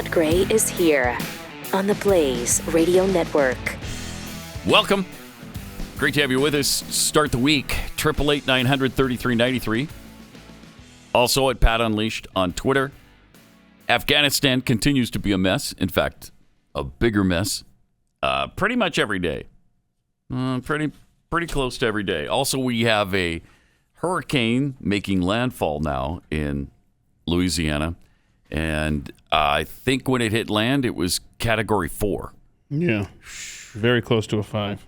Pat Gray is here on the Blaze Radio Network. Welcome. Great to have you with us. Start the week. 888-900-3393. Also at Pat Unleashed on Twitter. Afghanistan continues to be a mess. In fact, a bigger mess. Pretty much every day. Pretty close to every day. Also, we have a hurricane making landfall now in Louisiana. And I think when it hit land, it was Category 4. Yeah. Very close to a 5.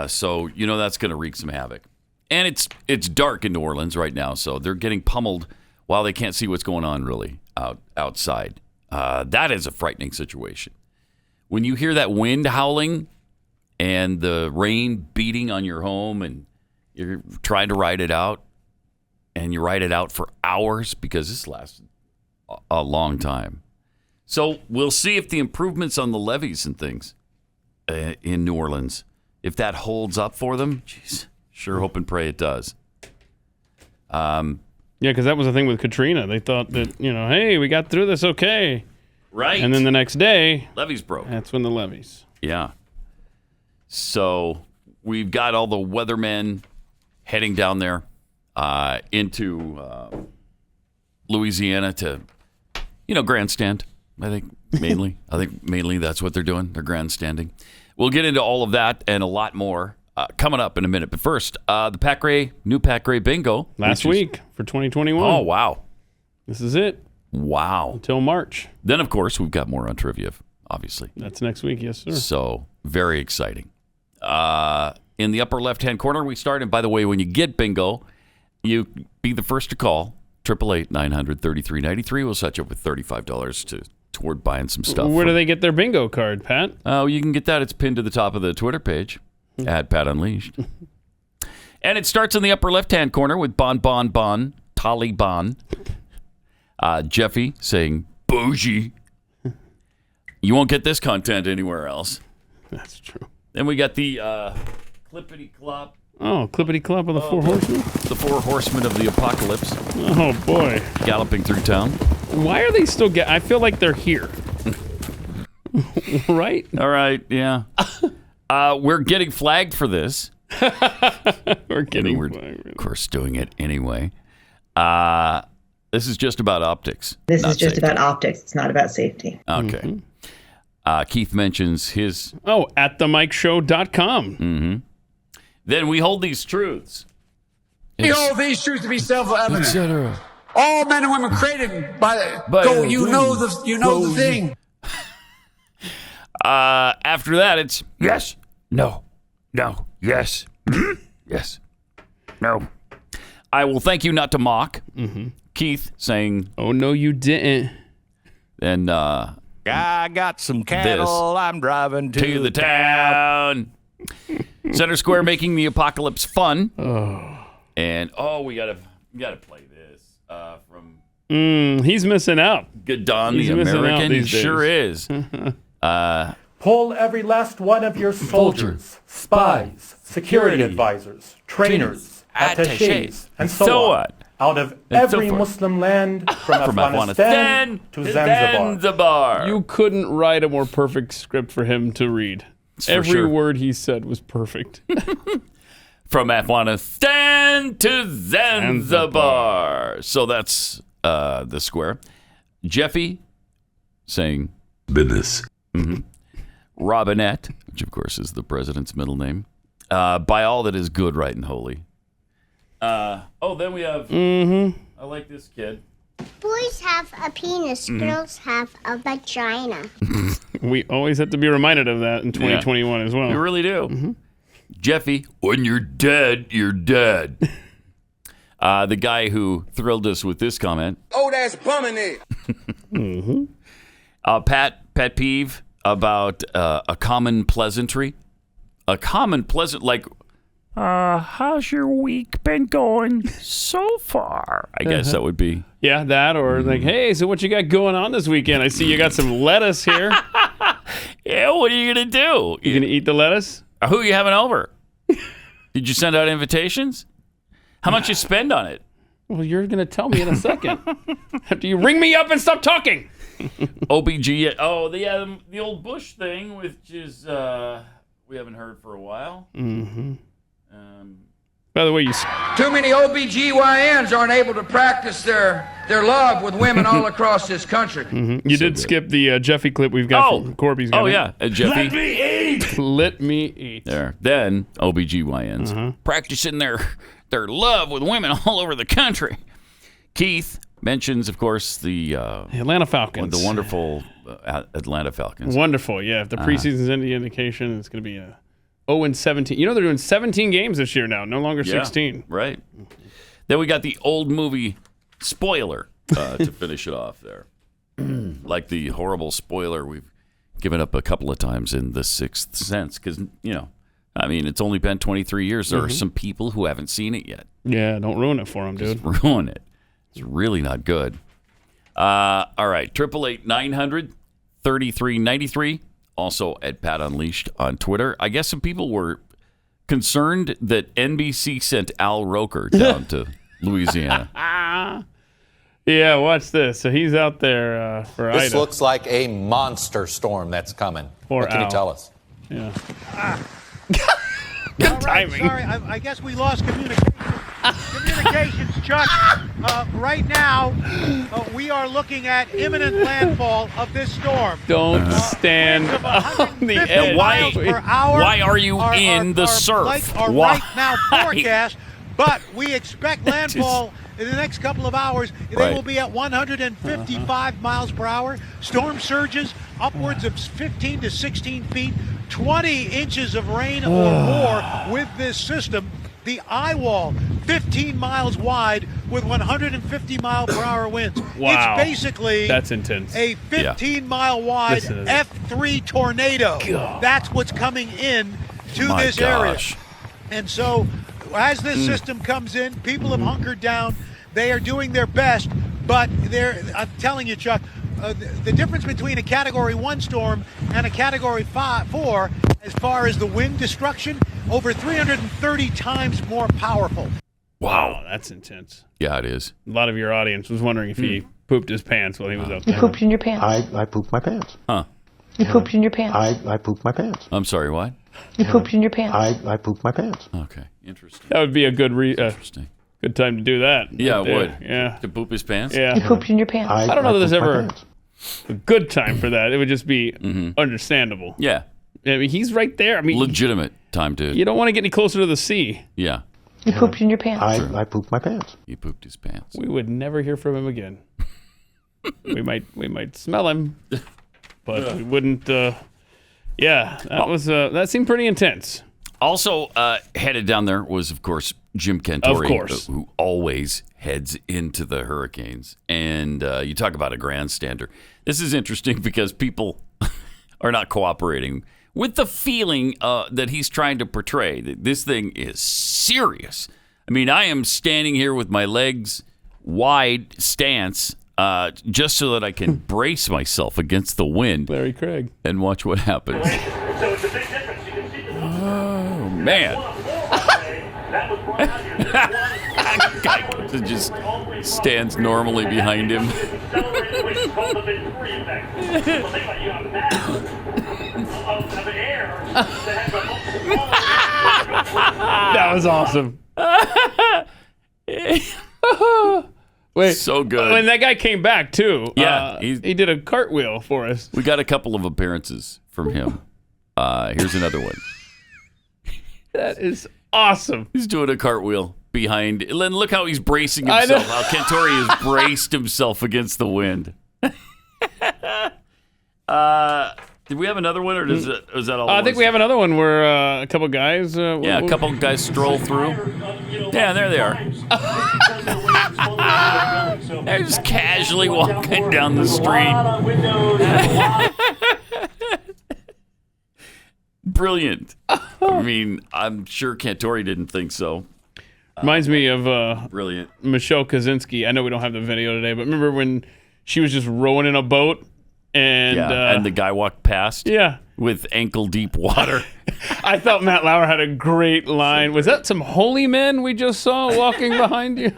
So, that's going to wreak some havoc. And it's dark in New Orleans right now, so they're getting pummeled while they can't see what's going on really outside. That is a frightening situation. When you hear that wind howling and the rain beating on your home and you're trying to ride it out, and you ride it out for hours because this lasts a long time. So we'll see if the improvements on the levees and things in New Orleans, if that holds up for them. Jeez, sure hope and pray it does. Yeah, because that was the thing with Katrina. They thought that, hey, we got through this okay. Right. And then the next day, levees broke. That's when the levees. Yeah. So we've got all the weathermen heading down there into Louisiana to, grandstand. I think mainly that's what they're doing. They're grandstanding. We'll get into all of that and a lot more coming up in a minute. But first, the new Pat Gray bingo. Last week for 2021. Oh, wow. This is it. Wow. Until March. Then, of course, we've got more on trivia, obviously. That's next week, yes, sir. So, very exciting. In the upper left-hand corner, we start. And by the way, when you get bingo, you be the first to call. 888-900-3393. We'll set you up with $35 toward buying some stuff. Where do they get their bingo card, Pat? Oh, you can get that. It's pinned to the top of the Twitter page at Pat Unleashed. And it starts in the upper left-hand corner with Taliban. Jeffy saying, bougie. You won't get this content anywhere else. That's true. Then we got the clippity-clop. Oh, clippity-clop of the Four Horsemen? The Four Horsemen of the Apocalypse. Oh, boy. Galloping through town. Why are they still I feel like they're here. Right? All right, yeah. We're getting flagged for this. We're flagged. Of course, doing it anyway. This is just about optics. This is just about optics. It's not about safety. Okay. Mm-hmm. Keith mentions his... at themikeshow.com. Mm-hmm. Then we hold these truths. We hold these truths to be self-evident. Etc. All men and women created by go. You know the thing. After that, it's yes, no, yes, yes, no. I will thank you not to mock. Mm-hmm. Keith saying, "Oh no, you didn't." And I got some cattle. I'm driving to the town. Center Square making the apocalypse fun. And we gotta play this from. He's missing out. Gadon the American. He sure is. Pull every last one of your soldiers, spies, security advisors, trainers, attachés, and so on, out of every Muslim land from Afghanistan to Zanzibar. You couldn't write a more perfect script for him to read. Every word he said was perfect. From Afghanistan to Zanzibar. So that's the square. Jeffy saying business. Mm-hmm. Robinette, which of course is the president's middle name. By all that is good, right, and holy. Then we have. I like this kid. Boys have a penis, girls have a vagina. We always have to be reminded of that in 2021 as well. We really do. Mm-hmm. Jeffy, when you're dead, you're dead. The guy who thrilled us with this comment. Oh, that's bumming it. Mm-hmm. Pet peeve about a common pleasantry. A common pleasant, like, how's your week been going so far? I guess that would be. Yeah, that or like, hey, so what you got going on this weekend? I see you got some lettuce here. Yeah, what are you going to do? You going to eat the lettuce? Who are you having over? Did you send out invitations? How much you spend on it? Well, you're going to tell me in a second. After you ring me up and stop talking. OBG. Oh, the old Bush thing, which is we haven't heard for a while. Mm-hmm. By the way, Too many OBGYNs aren't able to practice their love with women all across this country. Mm-hmm. You did skip the Jeffy clip we've got from Corby's. Oh, yeah. Jeffy. Let me eat. Let me eat. There. Then OBGYNs practicing their love with women all over the country. Keith mentions, of course, the Atlanta Falcons. The wonderful Atlanta Falcons. Wonderful, yeah. If the preseason's any indication, it's going to be a 0-17. You know they're doing 17 games this year now, no longer 16. Right. Then we got the old movie spoiler to finish it off there. Like the horrible spoiler we've given up a couple of times in The Sixth Sense because, it's only been 23 years. There are some people who haven't seen it yet. Yeah, don't ruin it for them, dude. Just ruin it. It's really not good. All right, 888-900-3393. Also at Pat Unleashed on Twitter. I guess some people were concerned that NBC sent Al Roker down to Louisiana. Yeah, watch this. So he's out there for Ida. This looks like a monster storm that's coming. What can you tell us? Yeah. Good timing. Sorry, I guess we lost communication. Communications, Chuck. Right now, we are looking at imminent landfall of this storm. Don't stand on the edge. Why are you in the surf? Why? Right now forecast, but we expect landfall in the next couple of hours. They will be at 155 miles per hour. Storm surges upwards of 15 to 16 feet, 20 inches of rain or more with this system. The eye wall, 15 miles wide with 150 mile per hour winds. Wow. It's basically that's intense. A 15 mile wide F3 tornado. God. That's what's coming in to this area. And so as this system comes in, people have hunkered down. They are doing their best, but I'm telling you, Chuck, the difference between a Category 1 storm and a Category 4, as far as the wind destruction, over 330 times more powerful. Wow, that's intense. Yeah, it is. A lot of your audience was wondering if he pooped his pants while he was up there. You pooped in your pants. I pooped my pants. Huh. You pooped in your pants. I pooped my pants. I'm sorry, what? You pooped in your pants. I pooped my pants. Okay, interesting. That would be a good good time to do that. Yeah, it would. Yeah. To poop his pants? Yeah. You pooped in your pants. I don't know that there's ever a good time for that. It would just be understandable. Yeah. I mean, he's right there. I mean, legitimate time to. You don't want to get any closer to the sea. Yeah. You pooped in your pants. I pooped my pants. He pooped his pants. We would never hear from him again. we might smell him, but we wouldn't. That seemed pretty intense. Also headed down there was, of course, Jim Cantori, of course, who always heads into the hurricanes. And you talk about a grandstander. This is interesting because people are not cooperating with the feeling that he's trying to portray. That this thing is serious. I mean, I am standing here with my legs wide stance just so that I can brace myself against the wind. Larry Craig. And watch what happens. Oh, man. Guy just stands normally behind him. That was awesome. Wait, so good. When that guy came back too, yeah, he did a cartwheel for us. We got a couple of appearances from him. Here's another one. That is awesome. He's doing a cartwheel behind. And look how he's bracing himself. How Cantori has braced himself against the wind. Did we have another one, or is that all? I think we have another one where a couple guys. A couple guys stroll through. Yeah, there they are. They're just casually walking down the street. Brilliant. I mean, I'm sure Cantori didn't think so. Reminds me of brilliant Michelle Kaczynski. I know we don't have the video today, but remember when she was just rowing in a boat and the guy walked past? Yeah. With ankle deep water. I thought Matt Lauer had a great line. Was that some holy men we just saw walking behind you?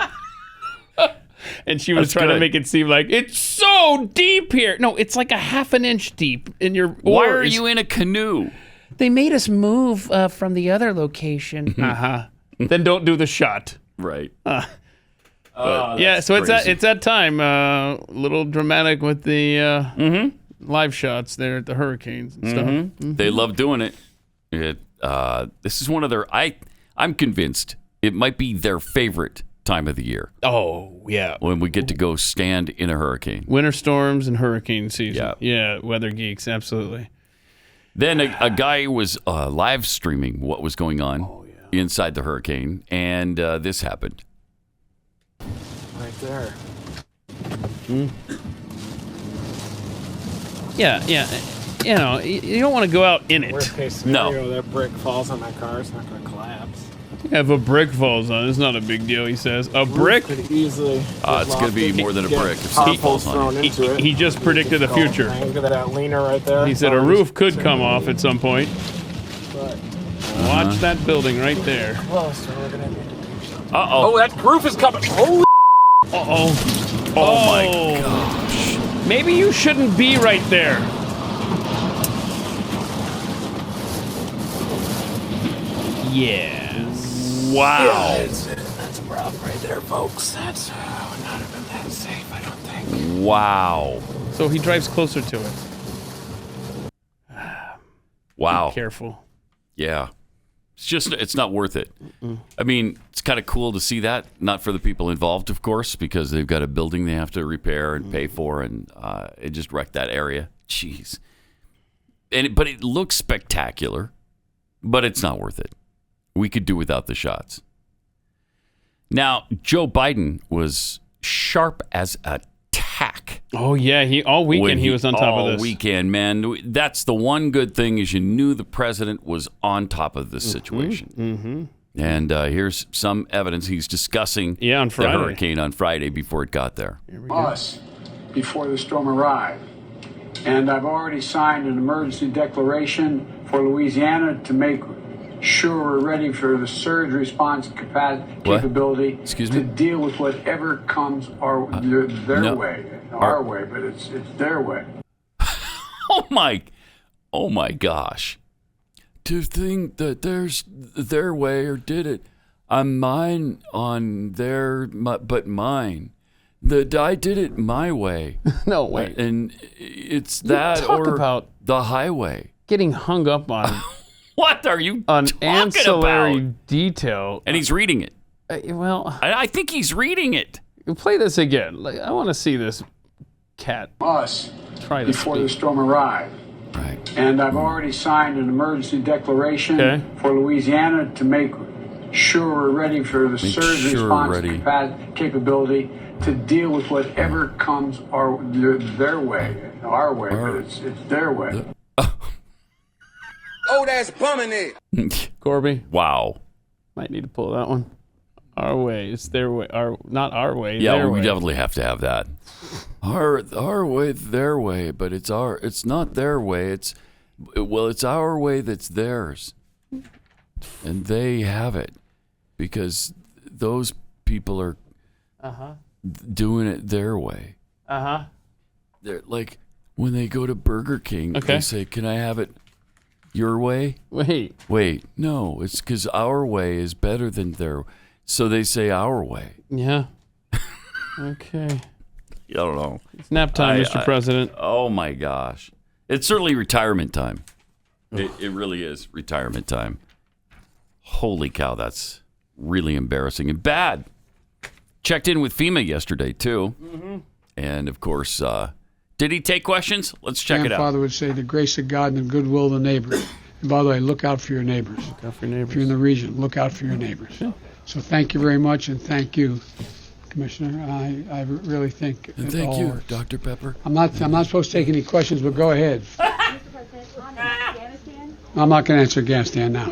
And she was trying to make it seem like it's so deep here. No, it's like a half an inch deep in your oars. Why are you in a canoe? They made us move from the other location. Then don't do the shot. Right. Yeah, so it's that time. A little dramatic with the live shots there at the hurricanes and stuff. They love doing it. This is one of their. I'm convinced it might be their favorite time of the year. Oh yeah, when we get to go stand in a hurricane. Winter storms and hurricane season. Yeah, weather geeks, absolutely. Then a guy was live streaming what was going on inside the hurricane, and this happened. Right there. Yeah. You know, you don't want to go out in it. Worst case scenario, that brick falls on my car. It's not going to collapse. If a brick falls on, it's not a big deal, he says. A brick? Could easily it's going to be more than a brick. If something falls on it. He just predicted the future. Look at that leaner right there. He said a roof could come off at some point. Watch that building right there. Oh, that roof is coming. Holy Uh-oh. Oh, my gosh. Maybe you shouldn't be right there. Yes. Wow. Yeah, that's a problem right there, folks. That's would not have been that safe, I don't think. Wow. So he drives closer to it. Wow. Be careful. Yeah. It's not worth it. I mean, it's kind of cool to see that. Not for the people involved, of course, because they've got a building they have to repair and pay for, and it just wrecked that area. Jeez. But it looks spectacular, but it's not worth it. We could do without the shots. Now, Joe Biden was sharp as a tack. Oh, yeah. All weekend he was on top of this. All weekend, man. That's the one good thing is you knew the president was on top of this situation. And here's some evidence. He's discussing on Friday. The hurricane on Friday before it got there. Us before the storm arrived. And I've already signed an emergency declaration for Louisiana to make sure we're ready for the surge response capability to deal with whatever comes their way. Our way, but it's their way. Oh my gosh. To think that there's their way or did it. I'm mine on their, but mine. I did it my way. No way. And it's that or about the highway. Getting hung up on. What are you on talking ancillary about? Detail. And he's reading it. Well, I think he's reading it. Play this again. I want to see this cat. Us try before the storm arrived. Right. And I've already signed an emergency declaration for Louisiana to make sure we're ready for the surge response capability to deal with whatever comes their way. Our way, but it's their way. Oh, that's bumming it. Corby. Wow. Might need to pull that one. Our way. It's their way. Not our way. Yeah, their we way. definitely have to have that. Our way, their way, but it's not their way. It's our way that's theirs. And they have it because those people are doing it their way. They're like when they go to Burger King, they say, "Can I have it your way?" Wait. No, it's because our way is better than their. So they say our way. Yeah. Okay. I don't know. It's nap time, Mr. President. Oh my gosh, it's certainly retirement time. It really is retirement time. Holy cow, that's really embarrassing and bad. Checked in with FEMA yesterday too, and of course, did he take questions? Let's check it out. Grandfather would say, "The grace of God and the goodwill of the neighbor." And by the way, look out for your neighbors. Look out for your neighbors. If you're in the region, look out for your neighbors. Yeah. So thank you very much, and thank you, Commissioner. I really think and it thank all you, works. Dr. Pepper. I'm not supposed to take any questions, but go ahead. I'm not going to answer Afghanistan now.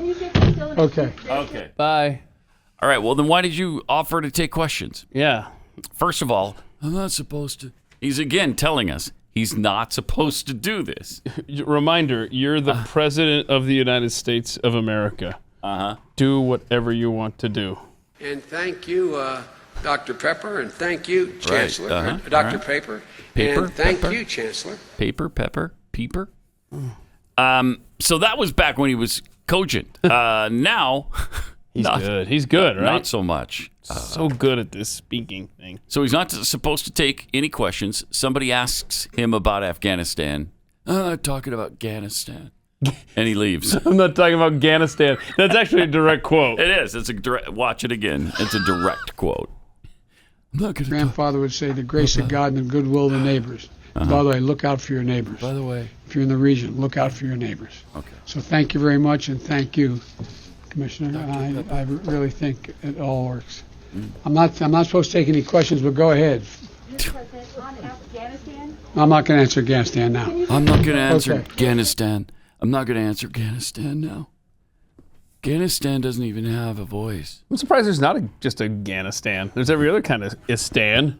Okay. Bye. All right. Well, then why did you offer to take questions? Yeah. First of all, I'm not supposed to. He's again telling us he's not supposed to do this. Reminder, you're the President of the United States of America. Do whatever you want to do. And thank you Dr. Pepper, and thank you, Chancellor. Right. Dr. Paper. Paper. And thank Pepper. you, Chancellor. Paper, pepper, peeper. So that was back when he was cogent. Now, He's good. He's good, right? Not so much. So good at this speaking thing. So he's not supposed to take any questions. Somebody asks him about Afghanistan. Talking about Afghanistan. And he leaves. I'm not talking about Afghanistan. That's actually a direct quote. It is. It's a direct. Watch it again. It's a direct quote. Grandfather would say, the grace of God and the goodwill of the neighbors. By the way, look out for your neighbors. By the way. If you're in the region, look out for your neighbors. Okay. So thank you very much, and thank you, Commissioner. I really think it all works. I'm not supposed to take any questions, but go ahead. I'm not going to answer Afghanistan now. I'm not going to answer Afghanistan. I'm not going to answer Afghanistan now. Afghanistan doesn't even have a voice. I'm surprised there's not just Afghanistan. There's every other kind of Istan.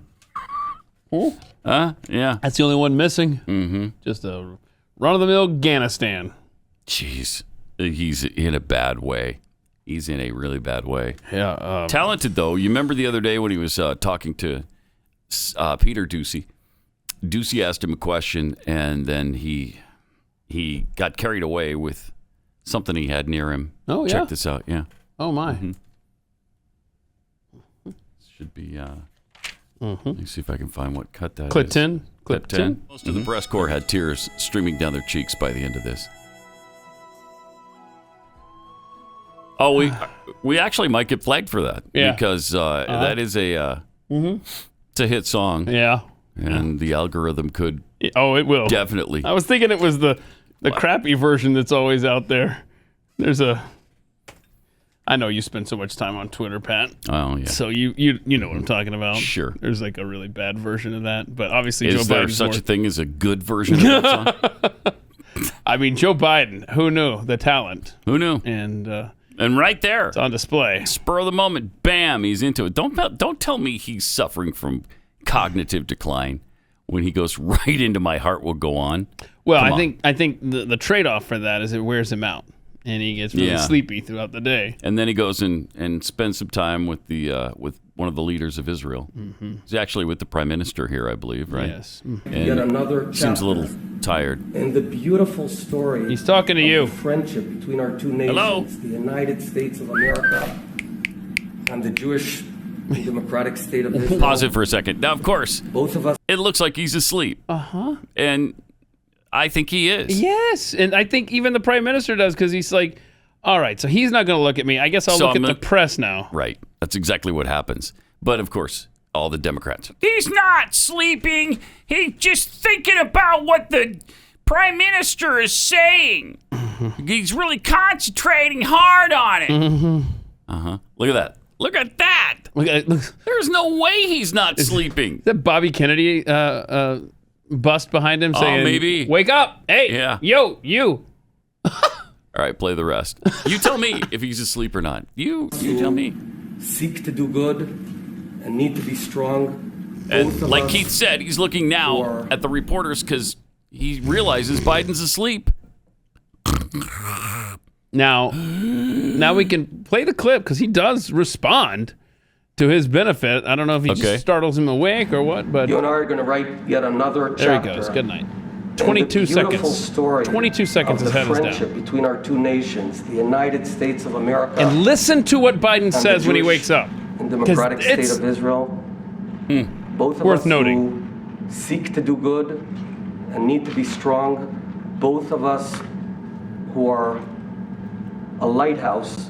Yeah. That's the only one missing. Mm-hmm. Just a run-of-the-mill Afghanistan. Jeez. He's in a bad way. He's in a really bad way. Yeah. Talented, though. You remember the other day when he was talking to Peter Ducey? Ducey asked him a question, and then he got carried away with something he had near him. Oh, yeah? Check this out. Yeah. Oh, my. Mm-hmm. Should be... Let me see if I can find what cut that Clip is. 10. Clip 10. Most of the press corps had tears streaming down their cheeks by the end of this. Oh, we actually might get flagged for that. Yeah. Because that is it's a hit song. Yeah. And the algorithm could Oh, it will. definitely. I was thinking it was the crappy version that's always out there. I know you spend so much time on Twitter, Pat. Oh, yeah. So you know what I'm talking about. Sure. There's like a really bad version of that, but obviously Is Joe there Biden's such a thing as a good version of that song? I mean, Joe Biden, who knew the talent? Who knew? And right there, it's on display. Spur of the moment, bam, he's into it. Don't tell me he's suffering from cognitive decline when he goes right into My Heart Will Go On. Well, I think the trade-off for that is it wears him out, and he gets really Yeah. sleepy throughout the day. And then he goes and spends some time with with one of the leaders of Israel. Mm-hmm. He's actually with the prime minister here, I believe, right? Yes. And Yet another seems a little tired. And the beautiful story. He's talking to you. The friendship between our two nations, Hello? the United States of America and the Jewish Democratic State of Israel. Pause it for a second. Now, of course, both of us. It looks like he's asleep. Uh-huh. And I think he is. Yes, and I think even the prime minister does because he's like, all right, so he's not going to look at me. I guess I'll look at the press now. Right. That's exactly what happens. But, of course, all the Democrats. He's not sleeping. He's just thinking about what the prime minister is saying. He's really concentrating hard on it. Uh-huh. Look at that. Look at that. There's no way he's not sleeping. Is that Bobby Kennedy bust behind him saying, maybe. Wake up. Hey, Yeah. yo, you. All right, play the rest. You tell me if he's asleep or not. You tell me. Seek to do good and need to be strong. And like Keith said, he's looking now at the reporters because he realizes Biden's asleep. Now we can play the clip because he does respond to his benefit. I don't know if he just startles him awake or what, but You and I are going to write yet another chapter. there he goes. Good night. 22 seconds. Story 22 seconds of his the head is friendship down. between our two nations, the United States of America And listen to what Biden and says the when he Jewish wakes up. and Democratic 'Cause State it's- of Israel. Both of Worth us noting. who seek to do good and need to be strong. Both of us who are a lighthouse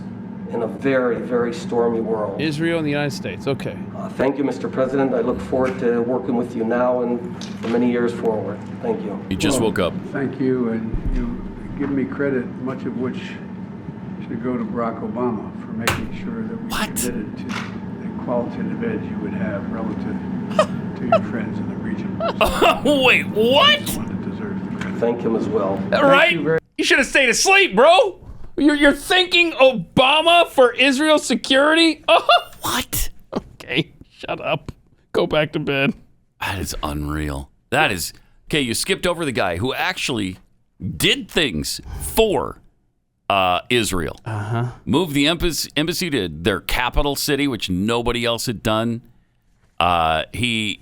in a very, very stormy world. Israel and the United States. Okay. Thank you, Mr. President. I look forward to working with you now and for many years forward. Thank you. He just woke up. Thank you, and you give me credit, much of which should go to Barack Obama for making sure that we committed to the qualitative edge you would have relative to your friends in the region. Wait, what? Thank him as well. Right? You should have stayed asleep, bro. You're thanking Obama for Israel's security? What? Okay, shut up. Go back to bed. That is unreal. That is... Okay, you skipped over the guy who actually did things for Israel. Uh-huh. Moved the embassy to their capital city, which nobody else had done. He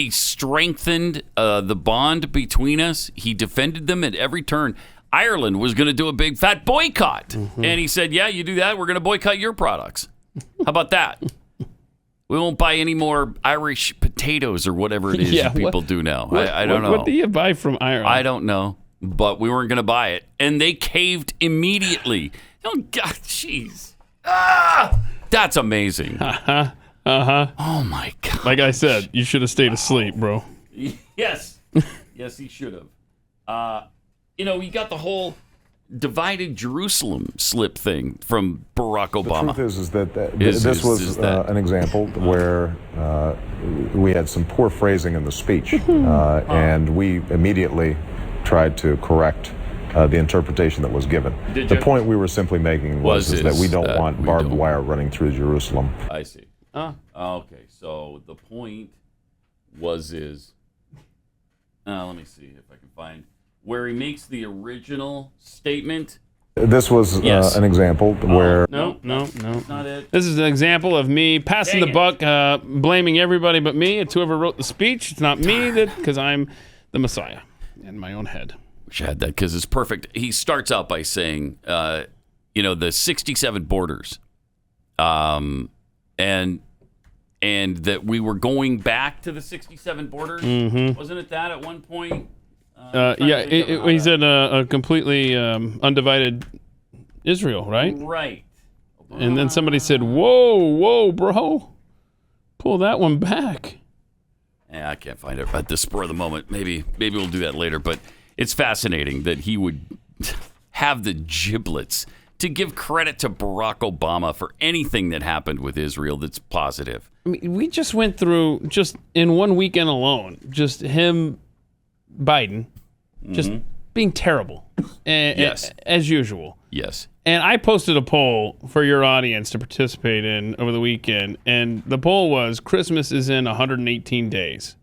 strengthened the bond between us. He defended them at every turn. Ireland was going to do a big fat boycott. And he said, yeah, you do that, we're going to boycott your products. How about that? We won't buy any more Irish potatoes or whatever it is people do now. I don't know. What do you buy from Ireland? I don't know, but we weren't going to buy it. And they caved immediately. Oh, God, jeez. That's amazing. Oh, my God. Like I said, you should have stayed asleep, bro. Yes. Yes, he should have. You got the whole divided Jerusalem slip thing from Barack Obama. The truth is that this was an example where we had some poor phrasing in the speech, and we immediately tried to correct the interpretation that was given. The point we were simply making was that we don't want barbed wire running through Jerusalem. I see. Okay, so the point let me see if I can find where he makes the original statement. This was an example where... No. That's not it. This is an example of me passing the buck, blaming everybody but me. It's whoever wrote the speech. It's not me, because I'm the Messiah in my own head. Wish I had that, because it's perfect. He starts out by saying, the 67 borders, and that we were going back to the 67 borders. Mm-hmm. Wasn't it that at one point? He said a completely undivided Israel, right? Right. And then somebody said, whoa, bro. Pull that one back. Yeah, I can't find it at the spur of the moment. Maybe we'll do that later. But it's fascinating that he would have the giblets to give credit to Barack Obama for anything that happened with Israel that's positive. I mean, we just went through, just in one weekend alone, just him, Biden, just being terrible. Yes. As usual. Yes. And I posted a poll for your audience to participate in over the weekend, and the poll was, Christmas is in 118 days.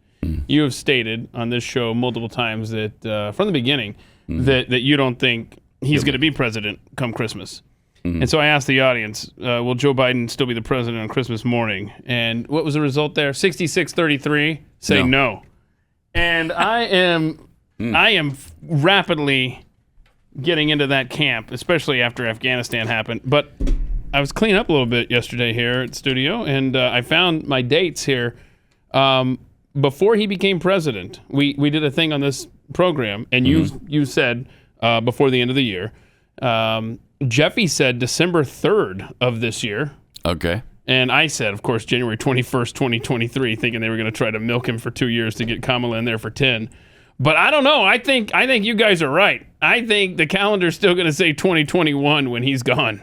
You have stated on this show multiple times that, from the beginning, that you don't think he's going to be president come Christmas. And so I asked the audience, will Joe Biden still be the president on Christmas morning? And what was the result there? 66-33 say no. And I am rapidly getting into that camp, especially after Afghanistan happened. But I was cleaning up a little bit yesterday here at the studio, and I found my dates here. Before he became president, we did a thing on this program, and you said before the end of the year. Jeffy said December 3rd of this year. Okay. And I said, of course, January 21st, 2023, thinking they were going to try to milk him for 2 years to get Kamala in there for 10. But I don't know. I think you guys are right. I think the calendar's still going to say 2021 when he's gone.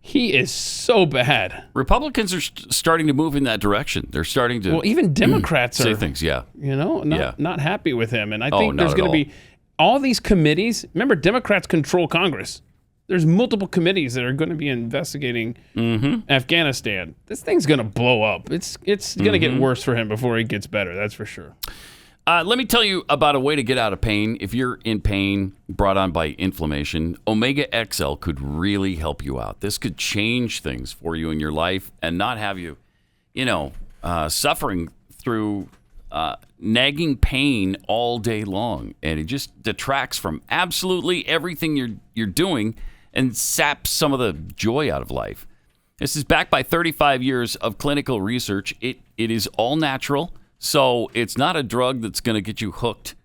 He is so bad. Republicans are starting to move in that direction. They're starting to... Well, even Democrats say are... things, yeah. Not happy with him. And I think there's going to be... All these committees... Remember, Democrats control Congress. There's multiple committees that are going to be investigating Afghanistan. This thing's going to blow up. It's going to get worse for him before he gets better. That's for sure. Let me tell you about a way to get out of pain. If you're in pain brought on by inflammation, Omega XL could really help you out. This could change things for you in your life and not have you, suffering through nagging pain all day long. And it just detracts from absolutely everything you're doing and saps some of the joy out of life. This is backed by 35 years of clinical research. It is all natural. So it's not a drug that's going to get you hooked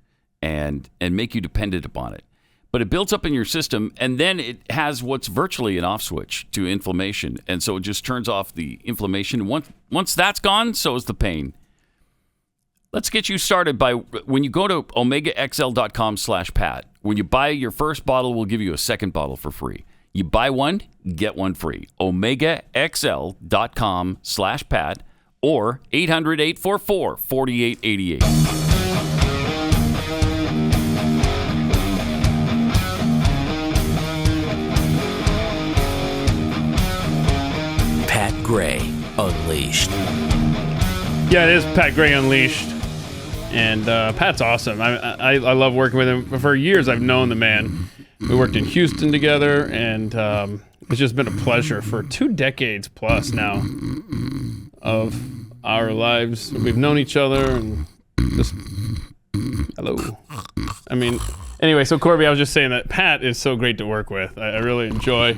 and make you dependent upon it. But it builds up in your system, and then it has what's virtually an off switch to inflammation. And so it just turns off the inflammation. Once that's gone, so is the pain. Let's get you started when you go to omegaxl.com/Pat. When you buy your first bottle, we'll give you a second bottle for free. You buy one, get one free. omegaxl.com/Pat. Or 800-844-4888. Pat Gray Unleashed. Yeah, it is Pat Gray Unleashed. And Pat's awesome. I love working with him. For years, I've known the man. We worked in Houston together, and it's just been a pleasure for 2 decades plus now of our lives. We've known each other and just hello. I mean, anyway, so Corby, I was just saying that Pat is so great to work with. I really enjoy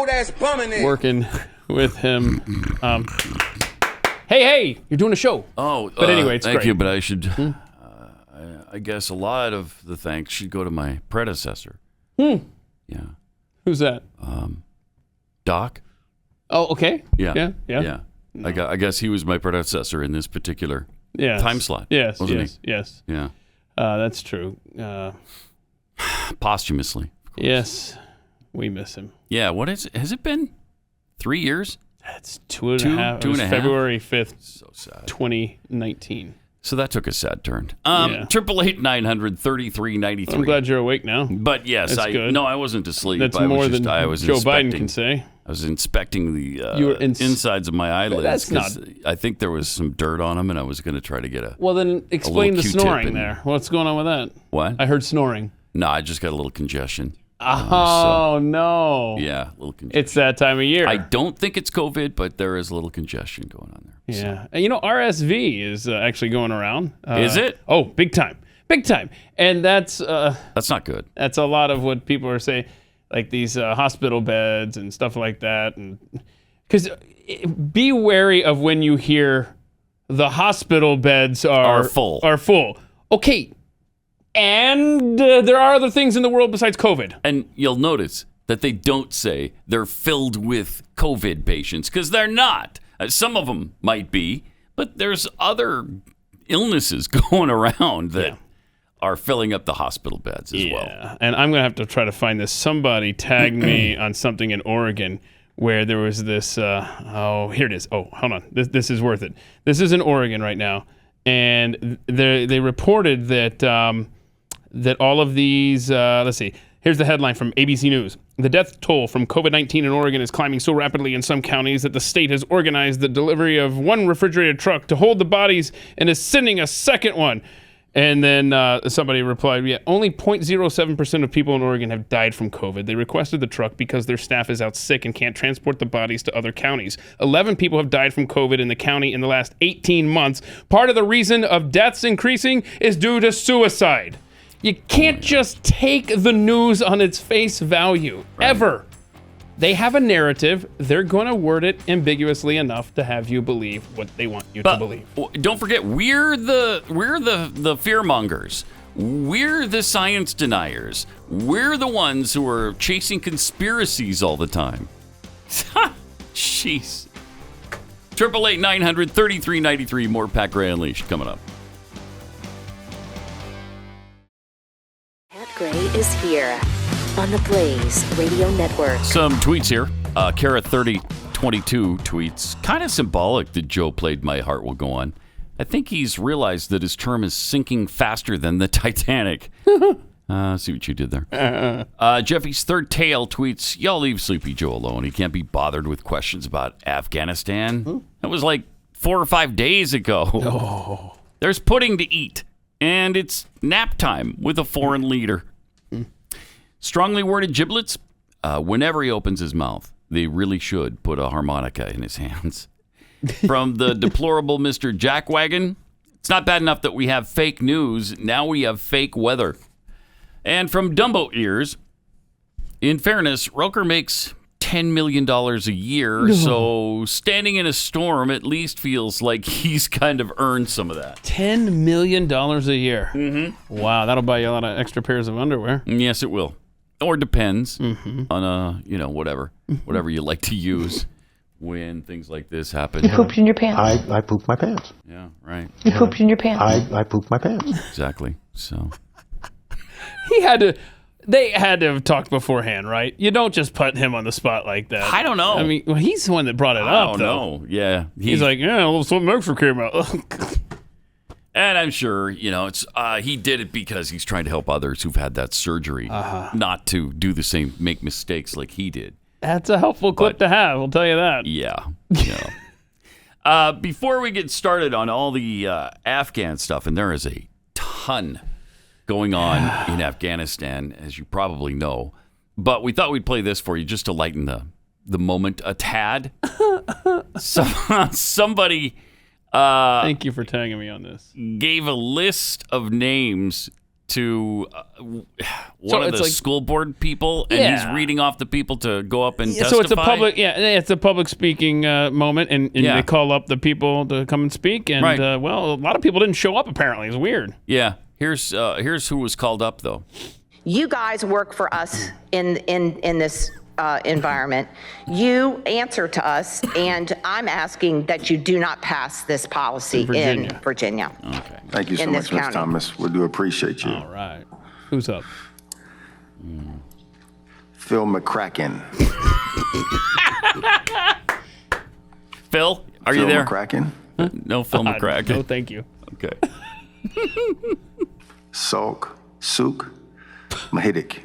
That's bumming working with him. Hey, you're doing a show. Oh, but anyway, it's thank great. you, but I should. I guess a lot of the thanks should go to my predecessor. Yeah. Who's that? Doc. Oh, okay. Yeah. No. I guess he was my predecessor in this particular time slot. Yes, wasn't yes. he? Yeah. That's true. Posthumously. Yes, we miss him. Yeah. What is it? Has it been 3 years? That's two and a half. Two and a half. February 5th, so sad. 2019. So that took a sad turn. 888-900-3393. I'm glad you're awake now. But yes, That's good. No, I wasn't asleep. That's I more was than I was Joe Biden can say. I was inspecting the insides of my eyelids. That's not. I think there was some dirt on them, and I was going to try to get a. Well, then explain the Q-tip snoring there. What's going on with that? What? I heard snoring. No, I just got a little congestion. No. Yeah, a little congestion. It's that time of year. I don't think it's COVID, but there is a little congestion going on there. Yeah. And RSV is actually going around. Is it? Oh, big time. Big time. And that's not good. That's a lot of what people are saying, like these hospital beds and stuff like that. And because be wary of when you hear the hospital beds are full. Okay. And there are other things in the world besides COVID. And you'll notice that they don't say they're filled with COVID patients, because they're not. Some of them might be, but there's other illnesses going around that are filling up the hospital beds as well. Yeah, and I'm going to have to try to find this. Somebody tagged me on something in Oregon where there was this, here it is. Oh, hold on. This is worth it. This is in Oregon right now. And they reported that that all of these, let's see, here's the headline from ABC News. The death toll from COVID-19 in Oregon is climbing so rapidly in some counties that the state has organized the delivery of one refrigerated truck to hold the bodies and is sending a second one. And then somebody replied, only 0.07% of people in Oregon have died from COVID. They requested the truck because their staff is out sick and can't transport the bodies to other counties. 11 people have died from COVID in the county in the last 18 months. Part of the reason of deaths increasing is due to suicide. You can't just take the news on its face value, ever. They have a narrative. They're going to word it ambiguously enough to have you believe what they want you to believe. Don't forget, we're the fearmongers. We're the science deniers. We're the ones who are chasing conspiracies all the time. Jeez. 888-900-3393. More Pat Gray Unleashed coming up. Pat Gray is here on the Blaze Radio Network. Some tweets here. Kara3022 tweets, kind of symbolic that Joe played My Heart Will Go On. I think he's realized that his term is sinking faster than the Titanic. See what you did there. Jeffy's Third Tail tweets, y'all leave Sleepy Joe alone. He can't be bothered with questions about Afghanistan. That was like 4 or 5 days ago. Oh. There's pudding to eat, and it's nap time with a foreign leader. Strongly worded giblets, whenever he opens his mouth, they really should put a harmonica in his hands. From the deplorable Mr. Jackwagon, it's not bad enough that we have fake news, now we have fake weather. And from Dumbo Ears, in fairness, Roker makes $10 million a year, so standing in a storm at least feels like he's kind of earned some of that. $10 million a year. Mm-hmm. Wow, that'll buy you a lot of extra pairs of underwear. Yes, it will. Or depends on whatever you like to use when things like this happen. You pooped in your pants. I pooped my pants. Yeah, right. You pooped in your pants. I pooped my pants. Exactly. So they had to have talked beforehand, right? You don't just put him on the spot like that. I don't know. I mean, well, he's the one that brought it up, though. No, yeah. He's like, well, something extra came out. And I'm sure, it's he did it because he's trying to help others who've had that surgery, not to do the same, make mistakes like he did. That's a helpful clip to have, I'll tell you that. Yeah. Before we get started on all the Afghan stuff, and there is a ton going on in Afghanistan, as you probably know, but we thought we'd play this for you just to lighten the moment a tad. somebody. Thank you for tagging me on this. Gave a list of names to one of the school board people, and he's reading off the people to go up and testify. So it's a public, it's a public speaking moment, and they call up the people to come and speak. And a lot of people didn't show up. Apparently, it's weird. Yeah, here's who was called up though. You guys work for us in this environment. You answer to us, and I'm asking that you do not pass this policy in Virginia. Okay. Thank you so much, Ms. Thomas. We do appreciate you. All right. Who's up? Phil McCracken. Phil, are you there? McCracken? No, Phil McCracken. No, thank you. Okay. Souk Mahidik.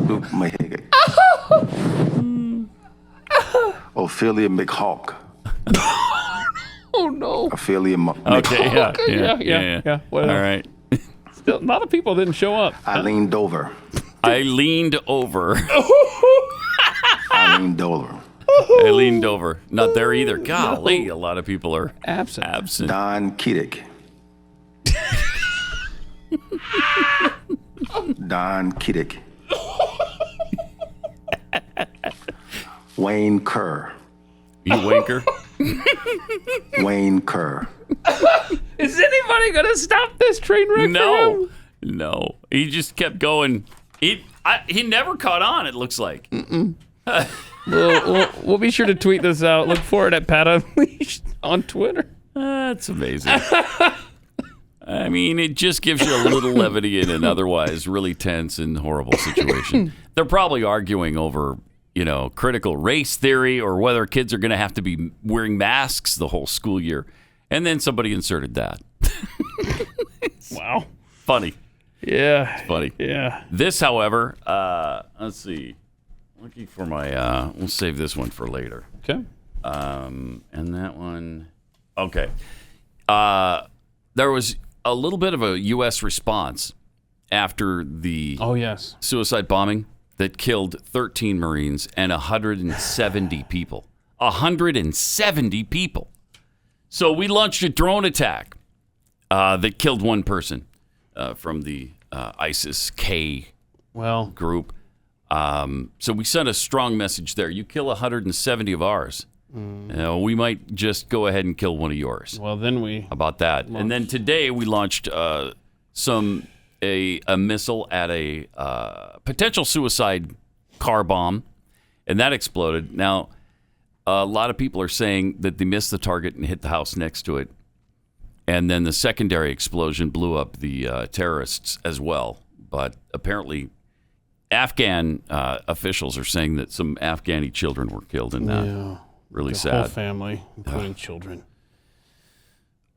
Souk Mahidik. Ophelia McHawk. Oh no. Ophelia Okay, yeah. Well, all right. Still, a lot of people didn't show up. Eileen Dover. I leaned over. Eileen Dover. I leaned over. Not there either. Golly, a lot of people are absent. Don Kiddick. Don Kiddick. Wayne Kerr. You wanker? Wayne Kerr. Is anybody going to stop this train wreck? No. He just kept going. He never caught on, it looks like. We'll be sure to tweet this out. Look for it at Pat Unleashed on Twitter. That's amazing. I mean, it just gives you a little levity in an otherwise really tense and horrible situation. They're probably arguing over, critical race theory or whether kids are going to have to be wearing masks the whole school year. And then somebody inserted that. Wow. Funny. Yeah. It's funny. Yeah. This, however, let's see. Looking for my, we'll save this one for later. Okay. And that one, okay. There was a little bit of a U.S. response after the suicide bombing that killed 13 Marines and 170 people. 170 people. So we launched a drone attack that killed one person from the ISIS-K group. So we sent a strong message there. You kill 170 of ours. We might just go ahead and kill one of yours. Well, then we... How about that? And then today we launched a missile at a potential suicide car bomb, and that exploded. Now, a lot of people are saying that they missed the target and hit the house next to it. And then the secondary explosion blew up the terrorists as well. But apparently, Afghan officials are saying that some Afghani children were killed in that. Yeah. Really the sad. Whole family, including children.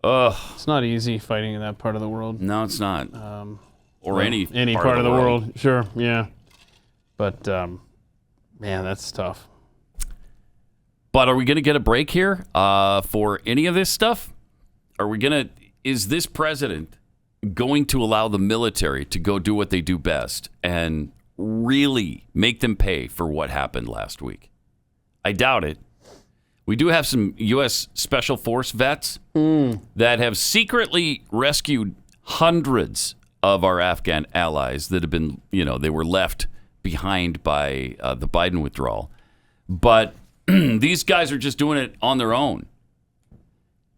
It's not easy fighting in that part of the world. No, it's not. Or any part of the world. Sure, yeah. But, man, that's tough. But are we going to get a break here for any of this stuff? Is this president going to allow the military to go do what they do best and really make them pay for what happened last week? I doubt it. We do have some U.S. Special Force vets that have secretly rescued hundreds of our Afghan allies that have been, they were left behind by the Biden withdrawal. But these guys are just doing it on their own.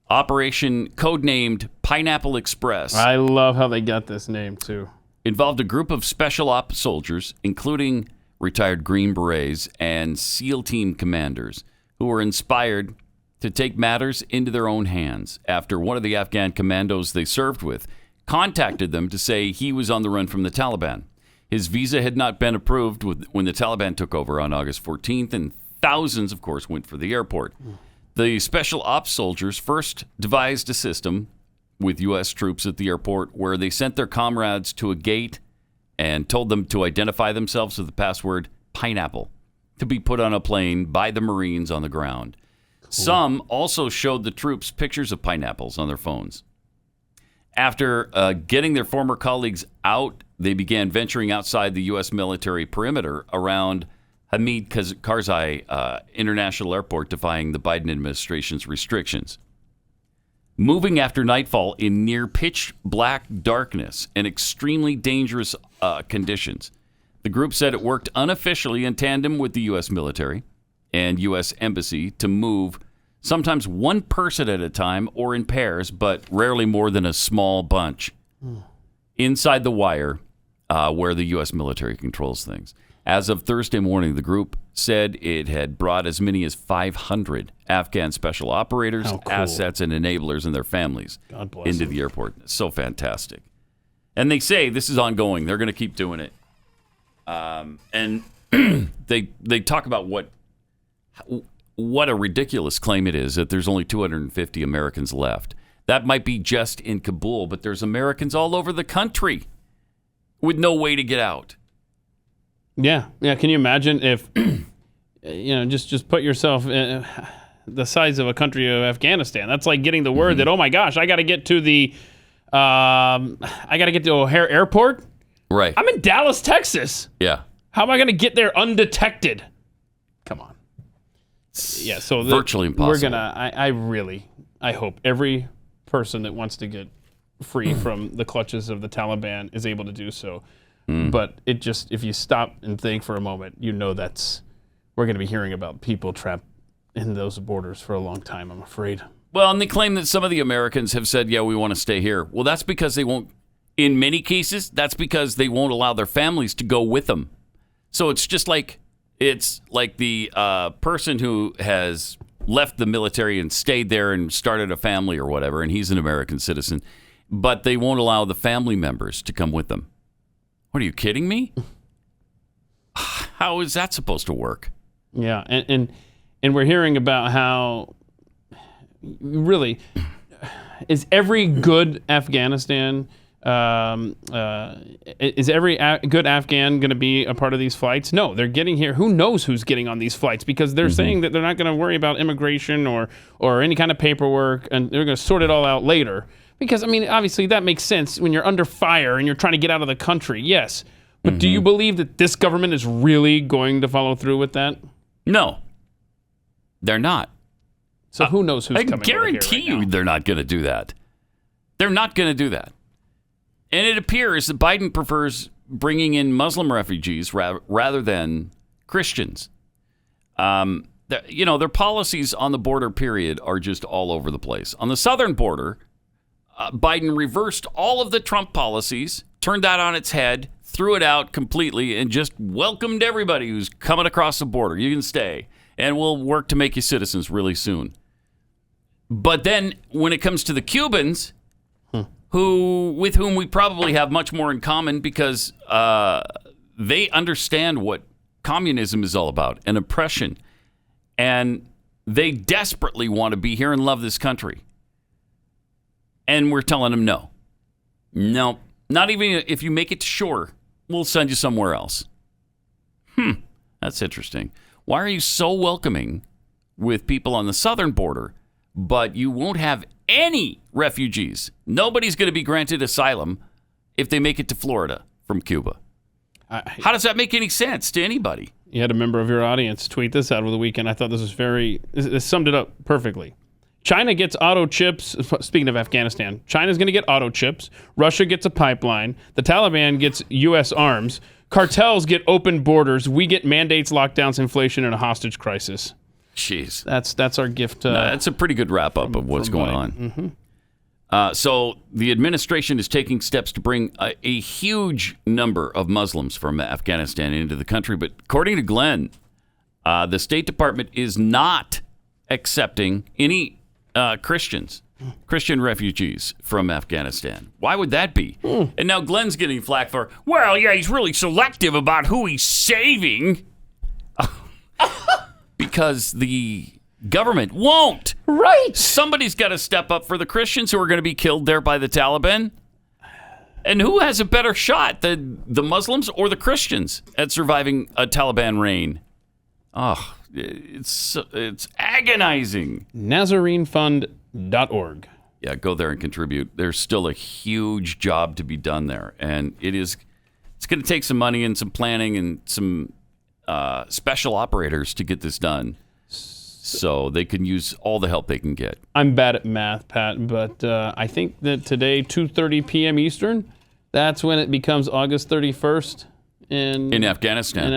Operation codenamed Pineapple Express. I love how they got this name, too. Involved a group of special ops soldiers, including retired Green Berets and SEAL team commanders, who were inspired to take matters into their own hands after one of the Afghan commandos they served with contacted them to say he was on the run from the Taliban. His visa had not been approved when the Taliban took over on August 14th, and thousands, of course, went for the airport. The special ops soldiers first devised a system with U.S. troops at the airport where they sent their comrades to a gate and told them to identify themselves with the password pineapple to be put on a plane by the Marines on the ground. Cool. Some also showed the troops pictures of pineapples on their phones. After getting their former colleagues out, they began venturing outside the U.S. military perimeter around Hamid Karzai International Airport, defying the Biden administration's restrictions. Moving after nightfall in near pitch black darkness and extremely dangerous conditions. The group said it worked unofficially in tandem with the U.S. military and U.S. embassy to move sometimes one person at a time or in pairs, but rarely more than a small bunch inside the wire where the U.S. military controls things. As of Thursday morning, the group said it had brought as many as 500 Afghan special operators, assets, and enablers and their families into the airport. It's so fantastic. And they say this is ongoing. They're going to keep doing it. And they talk about what a ridiculous claim it is that there's only 250 Americans left. That might be just in Kabul, but there's Americans all over the country with no way to get out. Yeah. Can you imagine if, just put yourself in the size of a country of Afghanistan. That's like getting the word that, oh my gosh, I got to get to O'Hare Airport. Right. I'm in Dallas, Texas. Yeah. How am I going to get there undetected? Come on. Yeah. So virtually impossible. We're gonna. I hope every person that wants to get free from the clutches of the Taliban is able to do so. But if you stop and think for a moment, we're going to be hearing about people trapped in those borders for a long time, I'm afraid. Well, and they claim that some of the Americans have said, yeah, we want to stay here. Well, that's because they won't, in many cases, that's because they won't allow their families to go with them. So it's like the person who has left the military and stayed there and started a family or whatever, and he's an American citizen, but they won't allow the family members to come with them. What, are you kidding me? How is that supposed to work? Yeah, and we're hearing about how really is every good Afghanistan is every good Afghan going to be a part of these flights? No, they're getting here. Who knows who's getting on these flights, because they're saying that they're not going to worry about immigration or any kind of paperwork, and they're going to sort it all out later. Because, obviously that makes sense when you're under fire and you're trying to get out of the country, yes. But do you believe that this government is really going to follow through with that? No, they're not. So who knows who's coming over here right now? I guarantee you they're not going to do that. They're not going to do that. And it appears that Biden prefers bringing in Muslim refugees rather than Christians. Their policies on the border, period, are just all over the place. On the southern border, Biden reversed all of the Trump policies, turned that on its head, threw it out completely, and just welcomed everybody who's coming across the border. You can stay, and we'll work to make you citizens really soon. But then when it comes to the Cubans, with whom we probably have much more in common, because they understand what communism is all about and oppression, and they desperately want to be here and love this country. And we're telling them no, not even if you make it to shore, we'll send you somewhere else. That's interesting. Why are you so welcoming with people on the southern border, but you won't have any refugees? Nobody's going to be granted asylum if they make it to Florida from Cuba. How does that make any sense to anybody? You had a member of your audience tweet this out over the weekend. I thought this summed it up perfectly. China gets auto chips. Speaking of Afghanistan, China's going to get auto chips. Russia gets a pipeline. The Taliban gets U.S. arms. Cartels get open borders. We get mandates, lockdowns, inflation, and a hostage crisis. Jeez. That's our gift. That's a pretty good wrap-up of what's going on. So the administration is taking steps to bring a huge number of Muslims from Afghanistan into the country. But according to Glenn, the State Department is not accepting any Christian refugees from Afghanistan. Why would that be? And now Glenn's getting flack for, well, yeah, he's really selective about who he's saving. Because the government won't. Right. Somebody's got to step up for the Christians who are going to be killed there by the Taliban. And who has a better shot, the Muslims or the Christians, at surviving a Taliban reign? Oh, it's agonizing. NazareneFund.org. Yeah, go there and contribute. There's still a huge job to be done there, and it's going to take some money and some planning and some special operators to get this done, so they can use all the help they can get. I'm bad at math, Pat, but I think that today, 2:30 p.m. Eastern, that's when it becomes August 31st in Afghanistan.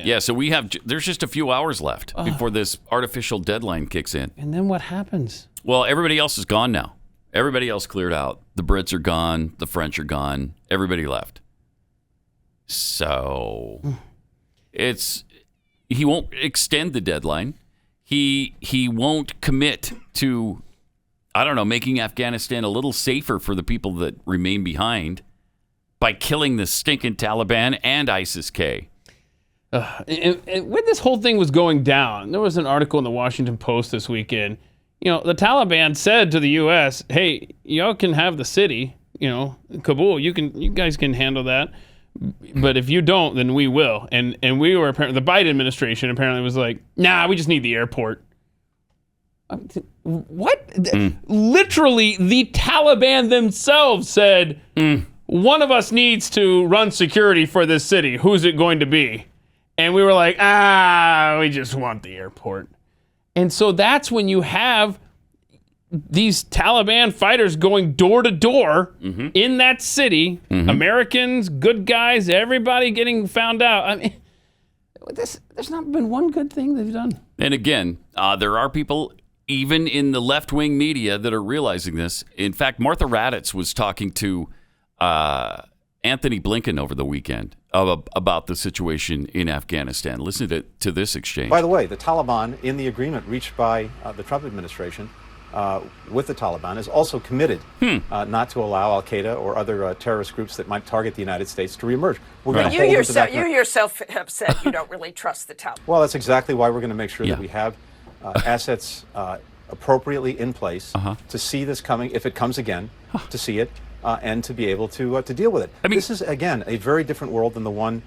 Yeah, so there's just a few hours left before this artificial deadline kicks in. And then what happens? Well, everybody else is gone now. Everybody else cleared out. The Brits are gone. The French are gone. Everybody left. So he won't extend the deadline. He won't commit to, I don't know, making Afghanistan a little safer for the people that remain behind by killing the stinking Taliban and ISIS-K. And when this whole thing was going down, there was an article in the Washington Post this weekend. The Taliban said to the U.S., hey, y'all can have the city, Kabul. You guys can handle that. But if you don't, then we will. And we were apparently, the Biden administration apparently was like, nah, we just need the airport. What? Literally, the Taliban themselves said, one of us needs to run security for this city. Who's it going to be? And we were like, we just want the airport. And so that's when you have these Taliban fighters going door to door in that city. Americans, good guys, everybody getting found out. I mean, there's not been one good thing they've done. And again, there are people even in the left-wing media that are realizing this. In fact, Martha Raddatz was talking to Anthony Blinken over the weekend about the situation in Afghanistan. Listen to this exchange. By the way, the Taliban, in the agreement reached by the Trump administration with the Taliban, is also committed not to allow al-Qaeda or other terrorist groups that might target the United States to reemerge. You yourself have said you don't really trust the Taliban. Well, that's exactly why we're going to make sure that we have assets appropriately in place to see this coming, if it comes again, to see it. And to be able to deal with it. I mean, this is, again, a very different world than the one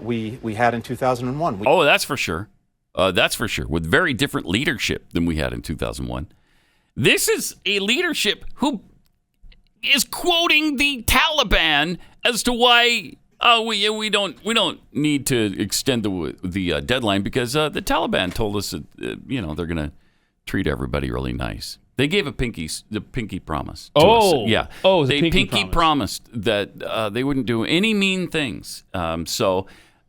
we had in 2001. That's for sure. That's for sure. With very different leadership than we had in 2001. This is a leadership who is quoting the Taliban as to why we don't need to extend the deadline because the Taliban told us that they're going to treat everybody really nice. They gave the pinky promise to us. Yeah. They pinky promised that they wouldn't do any mean things. So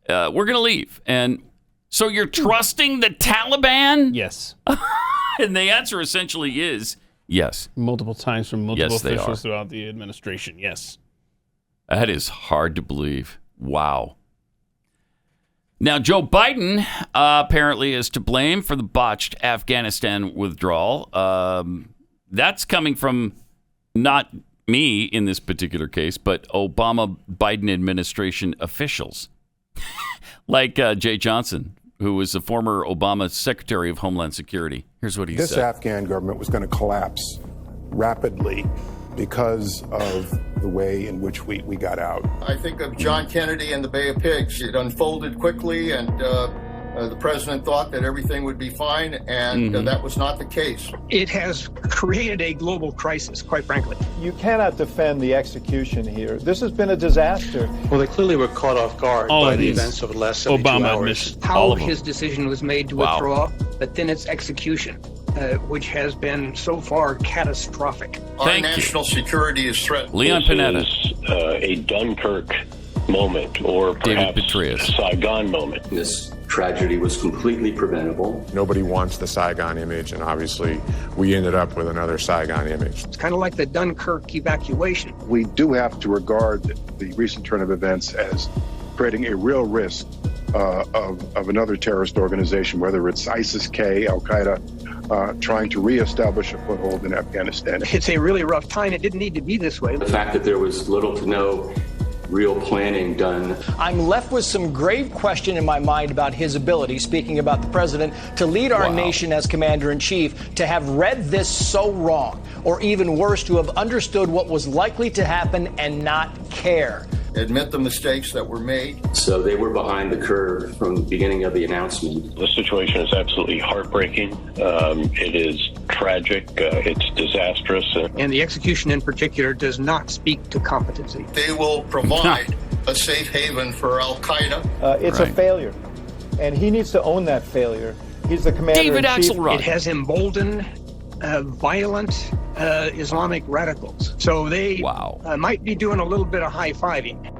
we're going to leave. And so you're trusting the Taliban? Yes. And the answer essentially is yes. Multiple times from multiple officials throughout the administration. Yes. That is hard to believe. Wow. Now, Joe Biden apparently is to blame for the botched Afghanistan withdrawal. That's coming from not me in this particular case, but Obama-Biden administration officials, like Jay Johnson, who was the former Obama Secretary of Homeland Security. Here's what he said. This Afghan government was going to collapse rapidly because of the way in which we got out. I think of John Kennedy and the Bay of Pigs. It unfolded quickly, and the president thought that everything would be fine, and that was not the case. It has created a global crisis, quite frankly. You cannot defend the execution here. This has been a disaster. Well, they clearly were caught off guard by the events of the last 72 hours. How his decision was made to withdraw, but then its execution, which has been so far catastrophic. Our national security is threatened. Leon Panetta. This is a Dunkirk moment, or perhaps a Saigon moment. This tragedy was completely preventable. Nobody wants the Saigon image, and obviously we ended up with another Saigon image. It's kind of like the Dunkirk evacuation. We do have to regard the recent turn of events as creating a real risk of another terrorist organization, whether it's ISIS-K, Al-Qaeda, trying to reestablish a foothold in Afghanistan. It's a really rough time. It didn't need to be this way. The fact that there was little to no real planning done. I'm left with some grave question in my mind about his ability, speaking about the president, to lead our nation as commander-in-chief, to have read this so wrong, or even worse, to have understood what was likely to happen and not care. Admit the mistakes that were made. So they were behind the curve from the beginning of the announcement. The situation is absolutely heartbreaking. It is tragic. It's disastrous. And the execution in particular does not speak to competency. They will provide a safe haven for Al-Qaeda. It's a failure. and he needs to own that failure. He's the commander-in-chief. David Axelrod. It has emboldened violent Islamic radicals. So they might be doing a little bit of high-fiving.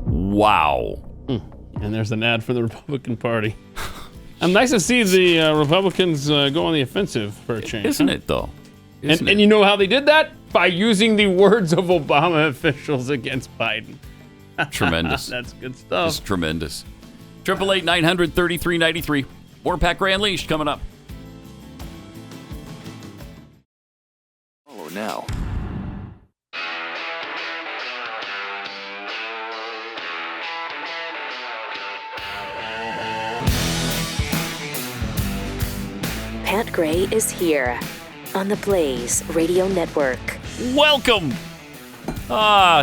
Wow. And there's an ad for the Republican Party. I'm nice to see the Republicans go on the offensive for a change. Isn't it, though? And you know how they did that? By using the words of Obama officials against Biden. Tremendous. That's good stuff. It's tremendous. 888-900-3393. More Pat Gray Unleashed coming up. Follow now. Pat Gray is here on the Blaze Radio Network. Welcome.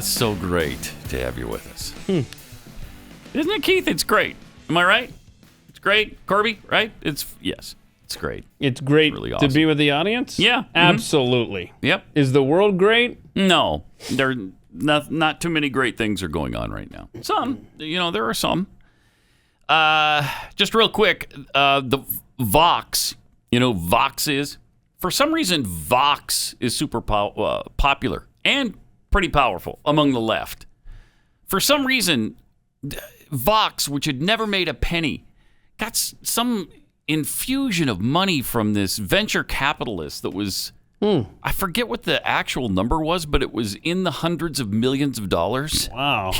So great to have you with us. Isn't it, Keith? It's great. Am I right? It's great. Corby, right? Yes, it's great. It's great really awesome. to be with the audience? Yeah. Absolutely. Yep. Is the world great? No. There not too many great things are going on right now. Some, there are some. Just real quick, the Vox, Vox is, for some reason, Vox is super popular and pretty powerful among the left. For some reason, Vox, which had never made a penny, got some infusion of money from this venture capitalist that was, I forget what the actual number was, but it was in the hundreds of millions of dollars. Wow.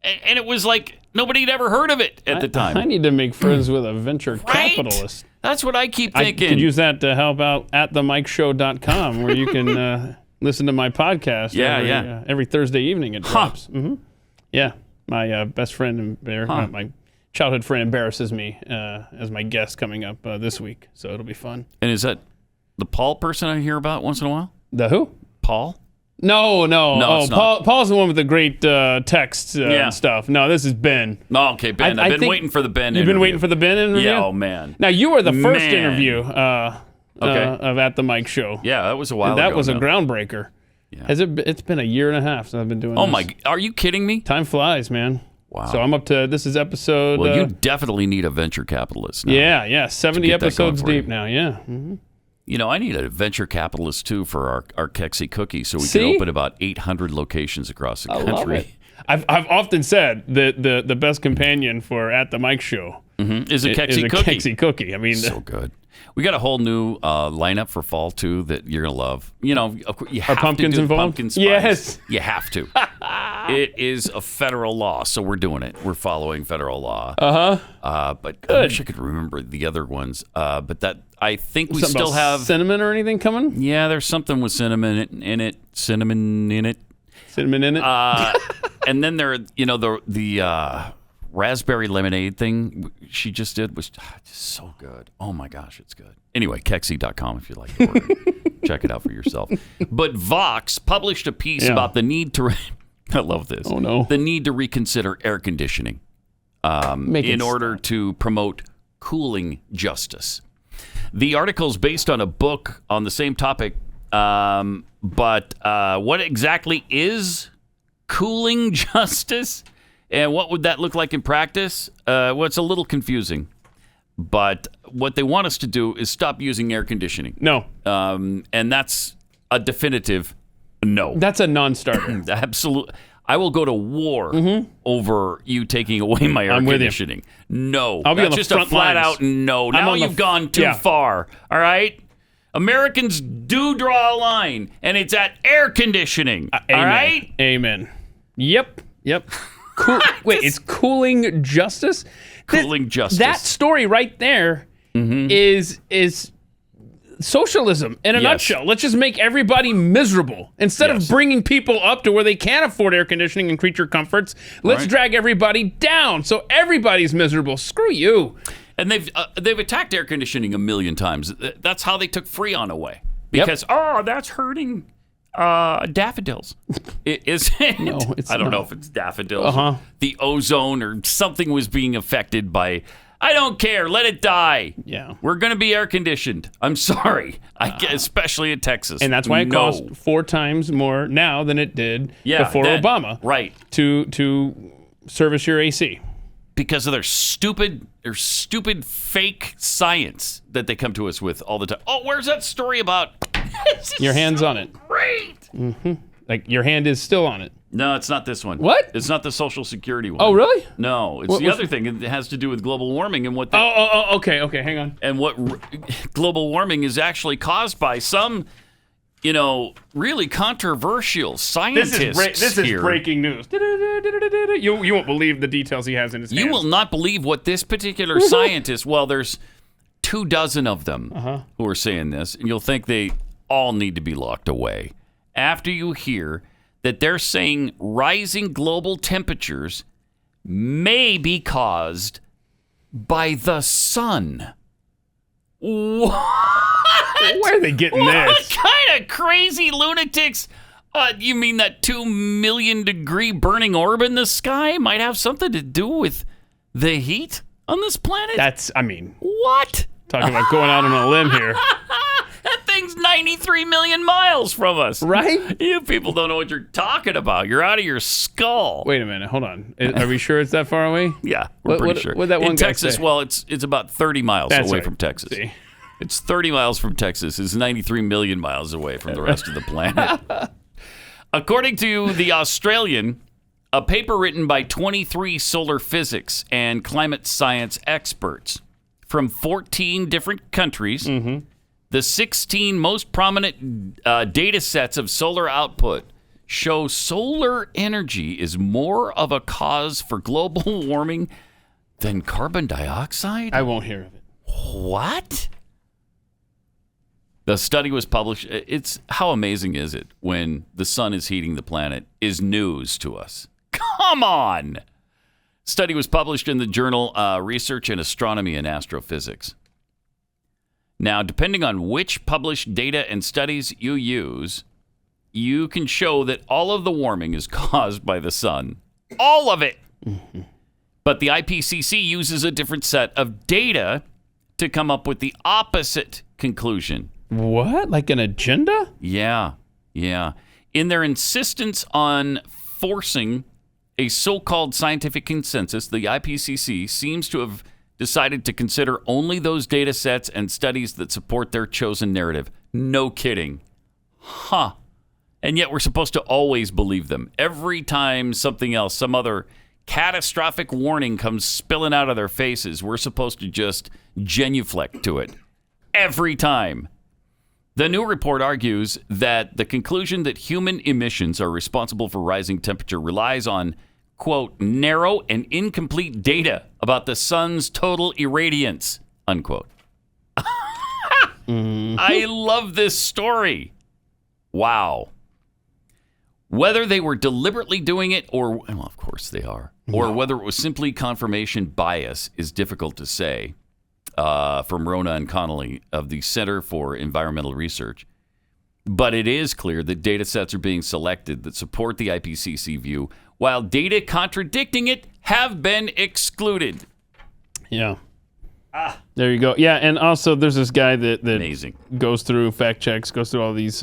And it was like nobody had ever heard of it at the time. I need to make friends with a venture capitalist. That's what I keep thinking. I could use that to help out at themikeshow.com, where you can listen to my podcast. Every Thursday evening it drops. Yeah, my best friend, my childhood friend, embarrasses me as my guest coming up this week, so it'll be fun. And is that the Paul person I hear about once in a while? The who? Paul? No. Paul's the one with the great texts and stuff. No, this is Ben. Oh, okay, Ben. I've been waiting for the Ben interview. You've been waiting for the Ben interview? Yeah, oh, man. Now, you were the first interview of At the Mike Show. Yeah, that was a while ago. That was a groundbreaker. Yeah. It's been a year and a half since I've been doing this. Oh, my. Are you kidding me? Time flies, man. Wow. So I'm up to, this is episode... Well, you definitely need a venture capitalist now. Yeah. 70 episodes deep now, yeah. Mm-hmm. I need a venture capitalist, too, for our Kexi cookie so we can open about 800 locations across the country. I love it. I've often said that the best companion for At the Mike Show is a Kexi cookie. I mean, so good. We got a whole new lineup for fall, too, that you're going to love. You have Are pumpkins to do involved? Pumpkin spice. Yes. You have to. It is a federal law, so we're doing it. We're following federal law. But good. I wish I could remember the other ones. But that I think we something still have cinnamon or anything coming. Yeah, there's something with cinnamon in it. Cinnamon in it. And then there, the raspberry lemonade thing she just did was just so good. Oh my gosh, it's good. Anyway, Kexi.com if you'd like to order it. Check it out for yourself. But Vox published a piece about the need to. I love this. Oh no. The need to reconsider air conditioning in order to promote cooling justice. The article is based on a book on the same topic, but what exactly is cooling justice, and what would that look like in practice? Well, it's a little confusing. But what they want us to do is stop using air conditioning. No. And that's a definitive no. That's a non-starter. Absolutely. I will go to war over you taking away my air conditioning. No. I'll be on the just front a flat lines. out no. Now you've gone too far. All right? Americans do draw a line, and it's at air conditioning. All right? Amen. Yep. Cool. Wait, it's cooling justice? Cooling justice. That story right there is socialism in a nutshell. Let's just make everybody miserable. Instead of bringing people up to where they can afford air conditioning and creature comforts, let's drag everybody down so everybody's miserable. Screw you. And they've attacked air conditioning a million times. That's how they took Freon away. Because, that's hurting daffodils. Is it? No, it's I don't not. know if it's daffodils. The ozone or something was being affected by... I don't care. Let it die. Yeah. We're going to be air conditioned. I'm sorry. Especially in Texas. And that's why it costs 4 times more now than it did before Obama. Right. To service your AC. because of their stupid fake science that they come to us with all the time. Oh, where's that story about? Your hand's on it. Great. Mm-hmm. Like your hand is still on it. No, it's not this one. What? It's not the Social Security one. Oh, really? No, it's the other thing. It has to do with global warming and what. Okay. Hang on. And what global warming is actually caused by some, really controversial scientists. This is breaking news. You won't believe the details he has in his hands. You will not believe what this particular scientist. Well, there's 24 of them who are saying this, and you'll think they all need to be locked away after you hear that they're saying rising global temperatures may be caused by the sun. What? Where are they getting this? What kind of crazy lunatics? You mean that 2 million degree burning orb in the sky might have something to do with the heat on this planet? What? Talking about going out on a limb here. That thing's 93 million miles from us. Right? You people don't know what you're talking about. You're out of your skull. Wait a minute. Hold on. Are we sure it's that far away? Yeah, we're pretty sure. What'd that one in guy Texas, say? well, it's about 30 miles away from Texas. See? It's 30 miles from Texas. It's 93 million miles away from the rest of the planet. According to The Australian, a paper written by 23 solar physics and climate science experts from 14 different countries, the 16 most prominent data sets of solar output show solar energy is more of a cause for global warming than carbon dioxide? I won't hear of it. What? The study was published. It's how amazing is it when the sun is heating the planet is news to us? Come on. Study was published in the journal Research in Astronomy and Astrophysics. Now, depending on which published data and studies you use, you can show that all of the warming is caused by the sun. All of it. But the IPCC uses a different set of data to come up with the opposite conclusion. What? Like an agenda? Yeah. In their insistence on forcing a so-called scientific consensus, the IPCC seems to have decided to consider only those data sets and studies that support their chosen narrative. No kidding. Huh. And yet we're supposed to always believe them. Every time something else, some other catastrophic warning comes spilling out of their faces, we're supposed to just genuflect to it. Every time. The new report argues that the conclusion that human emissions are responsible for rising temperature relies on, quote, narrow and incomplete data about the sun's total irradiance, unquote. I love this story. Wow. Whether they were deliberately doing it or, well, of course they are, or whether it was simply confirmation bias is difficult to say. From Rona and Connolly of the Center for Environmental Research. But it is clear that data sets are being selected that support the IPCC view, while data contradicting it have been excluded. Yeah. There you go. Yeah, and also there's this guy that Amazing. Goes through fact checks, goes through all these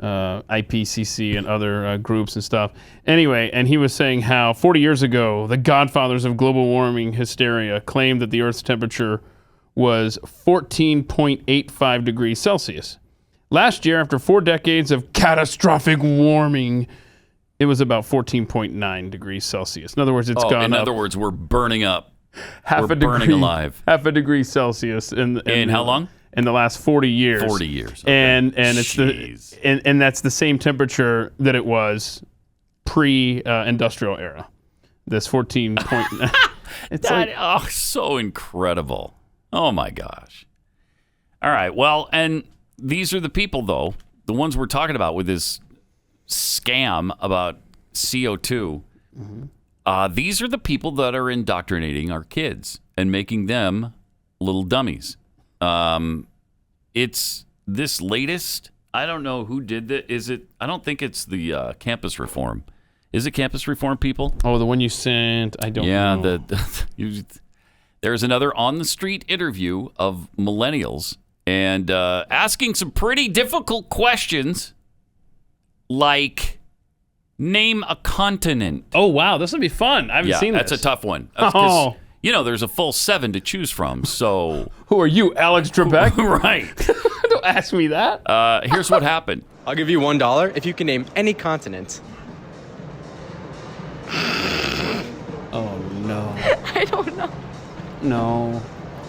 IPCC and other groups and stuff. Anyway, and he was saying how 40 years ago, the godfathers of global warming hysteria claimed that the Earth's temperature was 14.85 degrees Celsius. Last year, after 4 decades of catastrophic warming, it was about 14.9 degrees Celsius. In other words, it's gone up. In other words, we're burning up. We're burning alive. Half a degree Celsius. In how long? In the last 40 years. 40 years. Okay. And it's and that's the same temperature that it was pre-industrial era. This 14.9. It's so incredible. Oh, my gosh. All right. Well, and these are the people, though, the ones we're talking about with this scam about CO2. These are the people that are indoctrinating our kids and making them little dummies. It's this latest. I don't know who did that. Is it? I don't think it's the campus reform. Is it campus reform people? Oh, the one you sent. I don't know. Yeah, there's another on-the-street interview of millennials and asking some pretty difficult questions like, Name a continent. Oh, wow. This would be fun. I haven't seen this. That's a tough one. Because, there's a full 7 to choose from, so... Who are you, Alex Trebek? Right. Don't ask me that. Here's what happened. I'll give you $1 if you can name any continent. Oh, no. I don't know. No.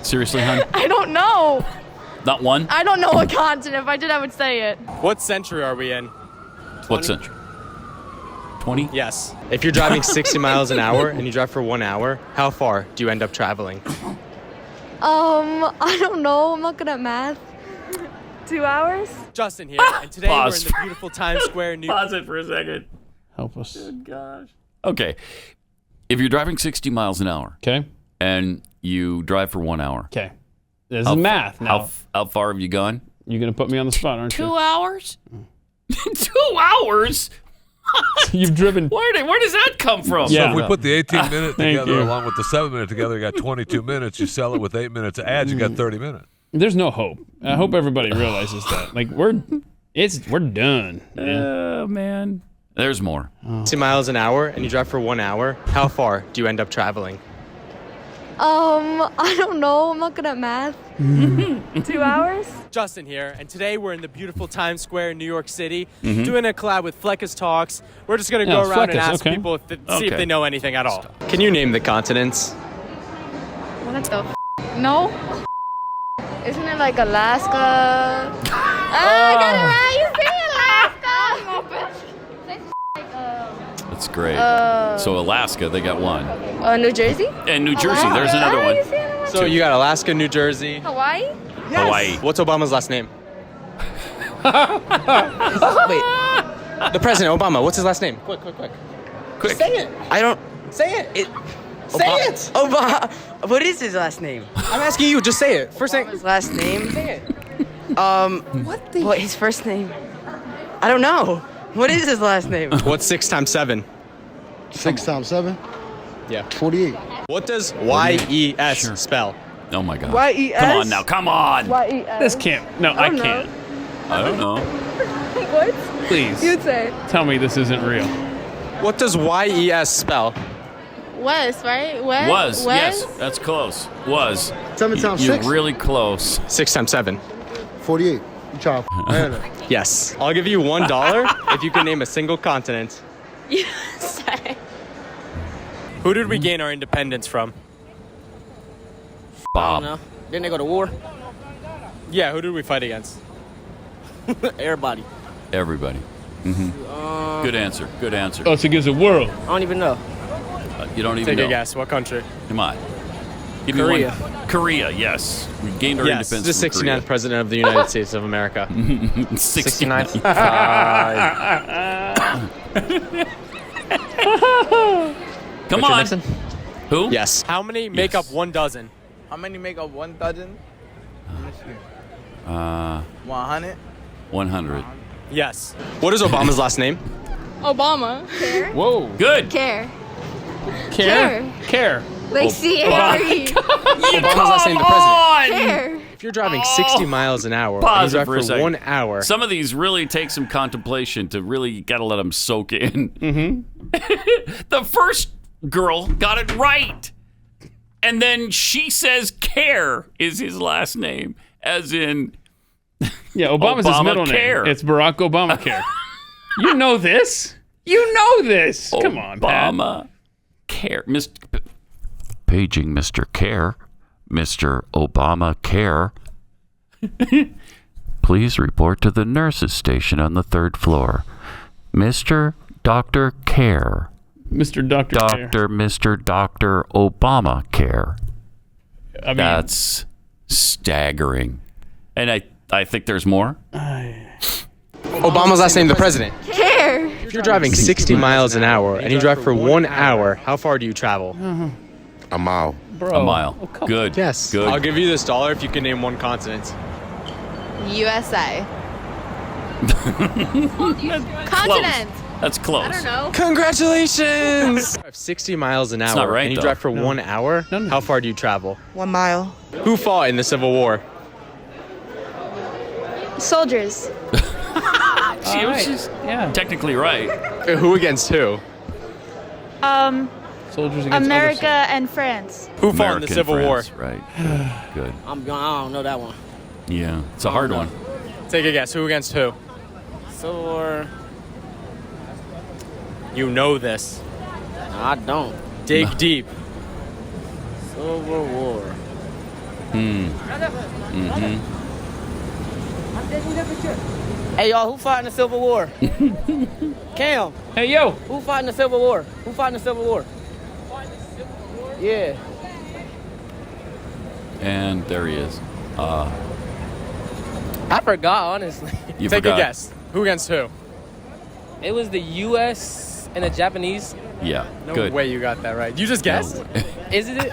Seriously, hon? I don't know. Not one? I don't know what continent. If I did, I would say it. What century are we in? What century? 20? Yes. If you're driving 60 miles an hour and you drive for 1 hour, how far do you end up traveling? I don't know. I'm not good at math. 2 hours? Justin here, and today we're in the beautiful Times Square, New York. Pause it for a second. Help us. Good gosh. Okay. If you're driving 60 miles an hour. Okay. And you drive for 1 hour. Okay. This is math now. How far have you gone? You're going to put me on the spot, aren't you? 2 hours? 2 hours? You've driven. Where does that come from? So if we put the 18-minute together along with the 7-minute together, you got 22 minutes. You sell it with 8 minutes of ads, you got 30 minutes. There's no hope. I hope everybody realizes that. Like we're done. Oh man. There's more. 60 miles an hour and you drive for 1 hour, how far do you end up traveling? I don't know. I'm not good at math. 2 hours? Justin here, and today we're in the beautiful Times Square in New York City, doing a collab with Fleckus Talks. We're just going to go around and ask people see if they know anything at all. Can you name the continents? What the No? Isn't it like Alaska? I got it right. You say Alaska. That's great. So Alaska, they got one. New Jersey? And New Jersey, there's another one. So you got Alaska, New Jersey. Hawaii? Yes. Hawaii. What's Obama's last name? Wait. The president, Obama. What's his last name? Quick. Say it. I don't... Say it. Say it. Obama. What is his last name? I'm asking you. Just say it. First thing. His last name? Say it. What his first name? I don't know. What is his last name? What's 6 times 7? 6 times 7? Yeah. 48. What does Y-E-S spell? Oh my God. Y-E-S? Come on now. Come on. Y-E-S. This can't. No, I can't. I don't know. What? Please. You'd say. Tell me this isn't real. What does Y-E-S spell? West, right? West? Was. Yes. That's close. Was. 7 times 6? You're really close. 6 times 7. 48. Chop. Yes. I'll give you $1 if you can name a single continent. Yes. Who did we gain our independence from? Bob. I don't know. Didn't they go to war? Yeah, who did we fight against? Everybody. Everybody. Mm-hmm. Good answer. Good answer. Oh, it's against the world. I don't even know. You don't even know. Take a guess. What country? Come on. Give Korea. Me one. Korea, yes. We gained our independence the from 69th president of the United States of America. 69th. Come on. Nixon? Who? Yes. How many make up 1 dozen? How many make up 1 dozen? 100? 100. Yes. What is Obama's last name? Obama. Care? Whoa. Good. Care. Care. Like C-A-R-E. Obama's last name, the president. Care. If you're driving 60 miles an hour, Pause and it you for a drive for second. 1 hour. Some of these really take some contemplation to really, you gotta let them soak in. Mm-hmm. The first girl got it right. And then she says Care is his last name, as in Yeah, Obama's his middle Obamacare. name. It's Barack Obamacare. You know this. You know this. Come on, Pat. Obama Care. Paging Mr. Care. Mr. Obamacare. Please report to the nurses station on the 3rd floor. Mr. Dr. Care. Mr. Dr. Care. Mr. Dr. Obamacare. I mean, that's staggering. And I think there's more. Obama's last name, the president. Care. If you're driving 60 miles an hour and you drive for 1 hour, how far do you travel? A mile. Bro. A mile. Good. Yes. Good. I'll give you this $1 if you can name 1 continent. USA. Continent. That's close. I don't know. Congratulations! 60 miles an hour not right, and you though. drive for 1 hour, how far do you travel? 1 mile. Who fought in the Civil War? Soldiers. She's technically right. Who against who? Soldiers against America and France. Who fought in the Civil War? Right. Good. I don't know that one. Yeah, it's a hard one. Take a guess. Who against who? Civil War. You know this. No, I don't. Dig deep. Civil War. Hey, y'all, who fought in the Civil War? Cam. Hey, yo. Who fought in the Civil War? Who fought in the Civil War? Yeah. And there he is. I forgot, honestly. You Take forgot. a guess. Who against who? It was the U.S. and the Japanese. Yeah, No good. way you got that right. You just guessed? Is it?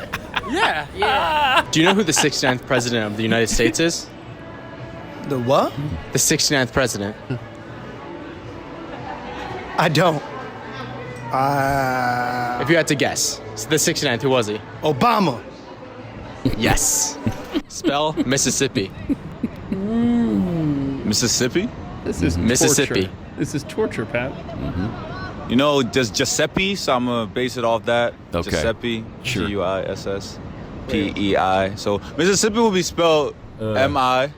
Yeah. Yeah. Do you know who the 69th president of the United States is? The what? The 69th president. I don't. If you had to guess, so the 69th, who was he? Obama. Yes. Spell Mississippi. Mississippi? This is Mississippi. Torture. This is torture, Pat. You know, there's Giuseppe, so I'm going to base it off that. Okay. Giuseppe, Sure. G-U-I-S-S-P-E-I. So Mississippi will be spelled M-I-S-S.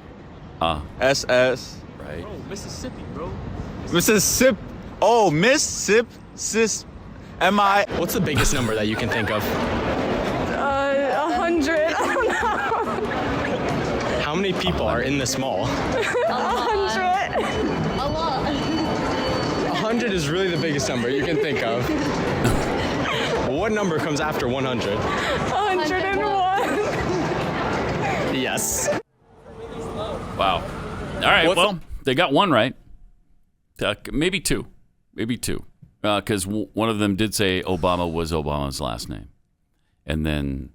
Right. Mississippi, bro. Mississippi. Oh, Mississippi. M-I. What's the biggest number that you can think of? 100. I don't know. How many people are in this mall? 100. A lot. 100 is really the biggest number you can think of. What number comes after 100? 101. Yes. Wow. All right. Well, they got one right. Maybe two. Because one of them did say Obama was Obama's last name. And then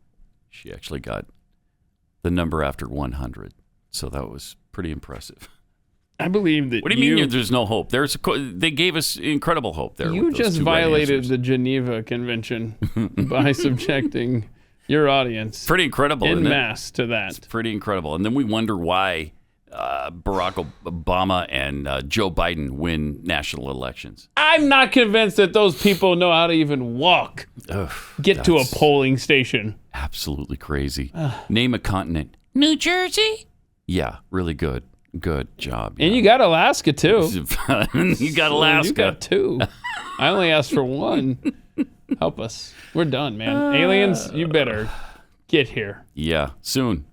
she actually got the number after 100. So that was pretty impressive. I believe that. What do you mean there's no hope? They gave us incredible hope there. You just violated the Geneva Convention by subjecting your audience pretty incredible en isn't it? masse to that. It's pretty incredible. And then we wonder why Barack Obama and Joe Biden win national elections. I'm not convinced that those people know how to even walk. Get to a polling station. Absolutely crazy. Name a continent. New Jersey? Yeah, really good. Good job. And you got Alaska, too. You got Alaska. You got two. I only asked for one. Help us. We're done, man. Aliens, you better get here. Yeah, soon.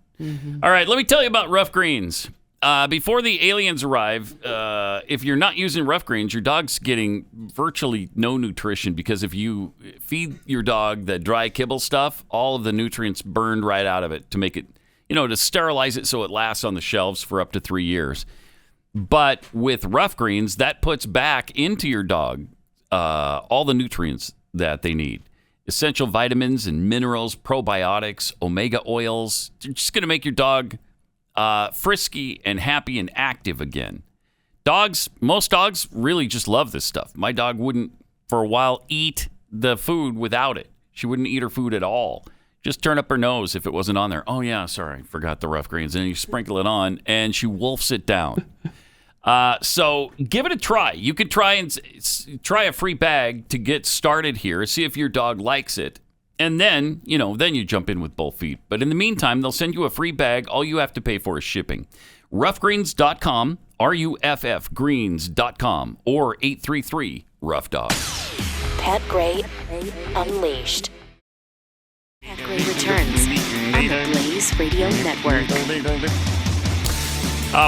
All right, let me tell you about Rough Greens. Before the aliens arrive, if you're not using Rough Greens, your dog's getting virtually no nutrition because if you feed your dog the dry kibble stuff, all of the nutrients burned right out of it to make it, to sterilize it so it lasts on the shelves for up to 3 years. But with Rough Greens, that puts back into your dog all the nutrients that they need. Essential vitamins and minerals, probiotics, omega oils. They're just going to make your dog frisky and happy and active again. Most dogs really just love this stuff. My dog wouldn't, for a while, eat the food without it. She wouldn't eat her food at all. Just turn up her nose if it wasn't on there. Oh, yeah, sorry, forgot the Rough Greens. And you sprinkle it on, and she wolfs it down. So give it a try. You could try a free bag to get started here. See if your dog likes it. And then, then you jump in with both feet. But in the meantime, they'll send you a free bag. All you have to pay for is shipping. Roughgreens.com, RUFFgreens.com, or 833-ROUGH-DOG. Pat Gray Unleashed. Pat Gray returns on the Blaze Radio Network.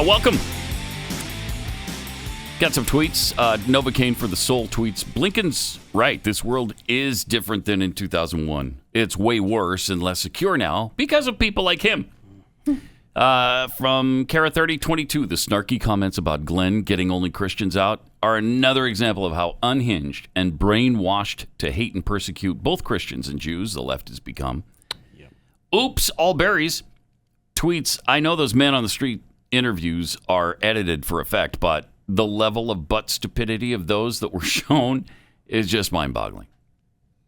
Welcome. Got some tweets. Novocaine for the Soul tweets. Blinken's right. This world is different than in 2001. It's way worse and less secure now because of people like him. From Kara3022, the snarky comments about Glenn getting only Christians out are another example of how unhinged and brainwashed to hate and persecute both Christians and Jews the left has become. Yep. Oops, all berries tweets. I know those men on the street interviews are edited for effect, but the level of butt stupidity of those that were shown is just mind-boggling.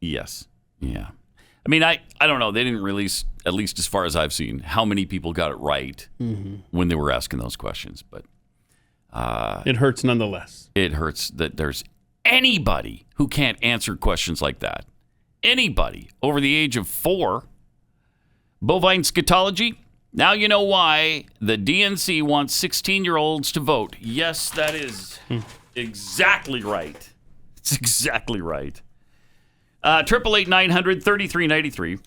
Yes. Yeah. I mean, I don't know. They didn't release, at least as far as I've seen, how many people got it right when they were asking those questions. But It hurts nonetheless. It hurts that there's anybody who can't answer questions like that. Anybody over the age of 4. Bovine scatology. Now you know why the DNC wants 16-year-olds to vote. Yes, that is exactly right. It's exactly right. 888-900-3393.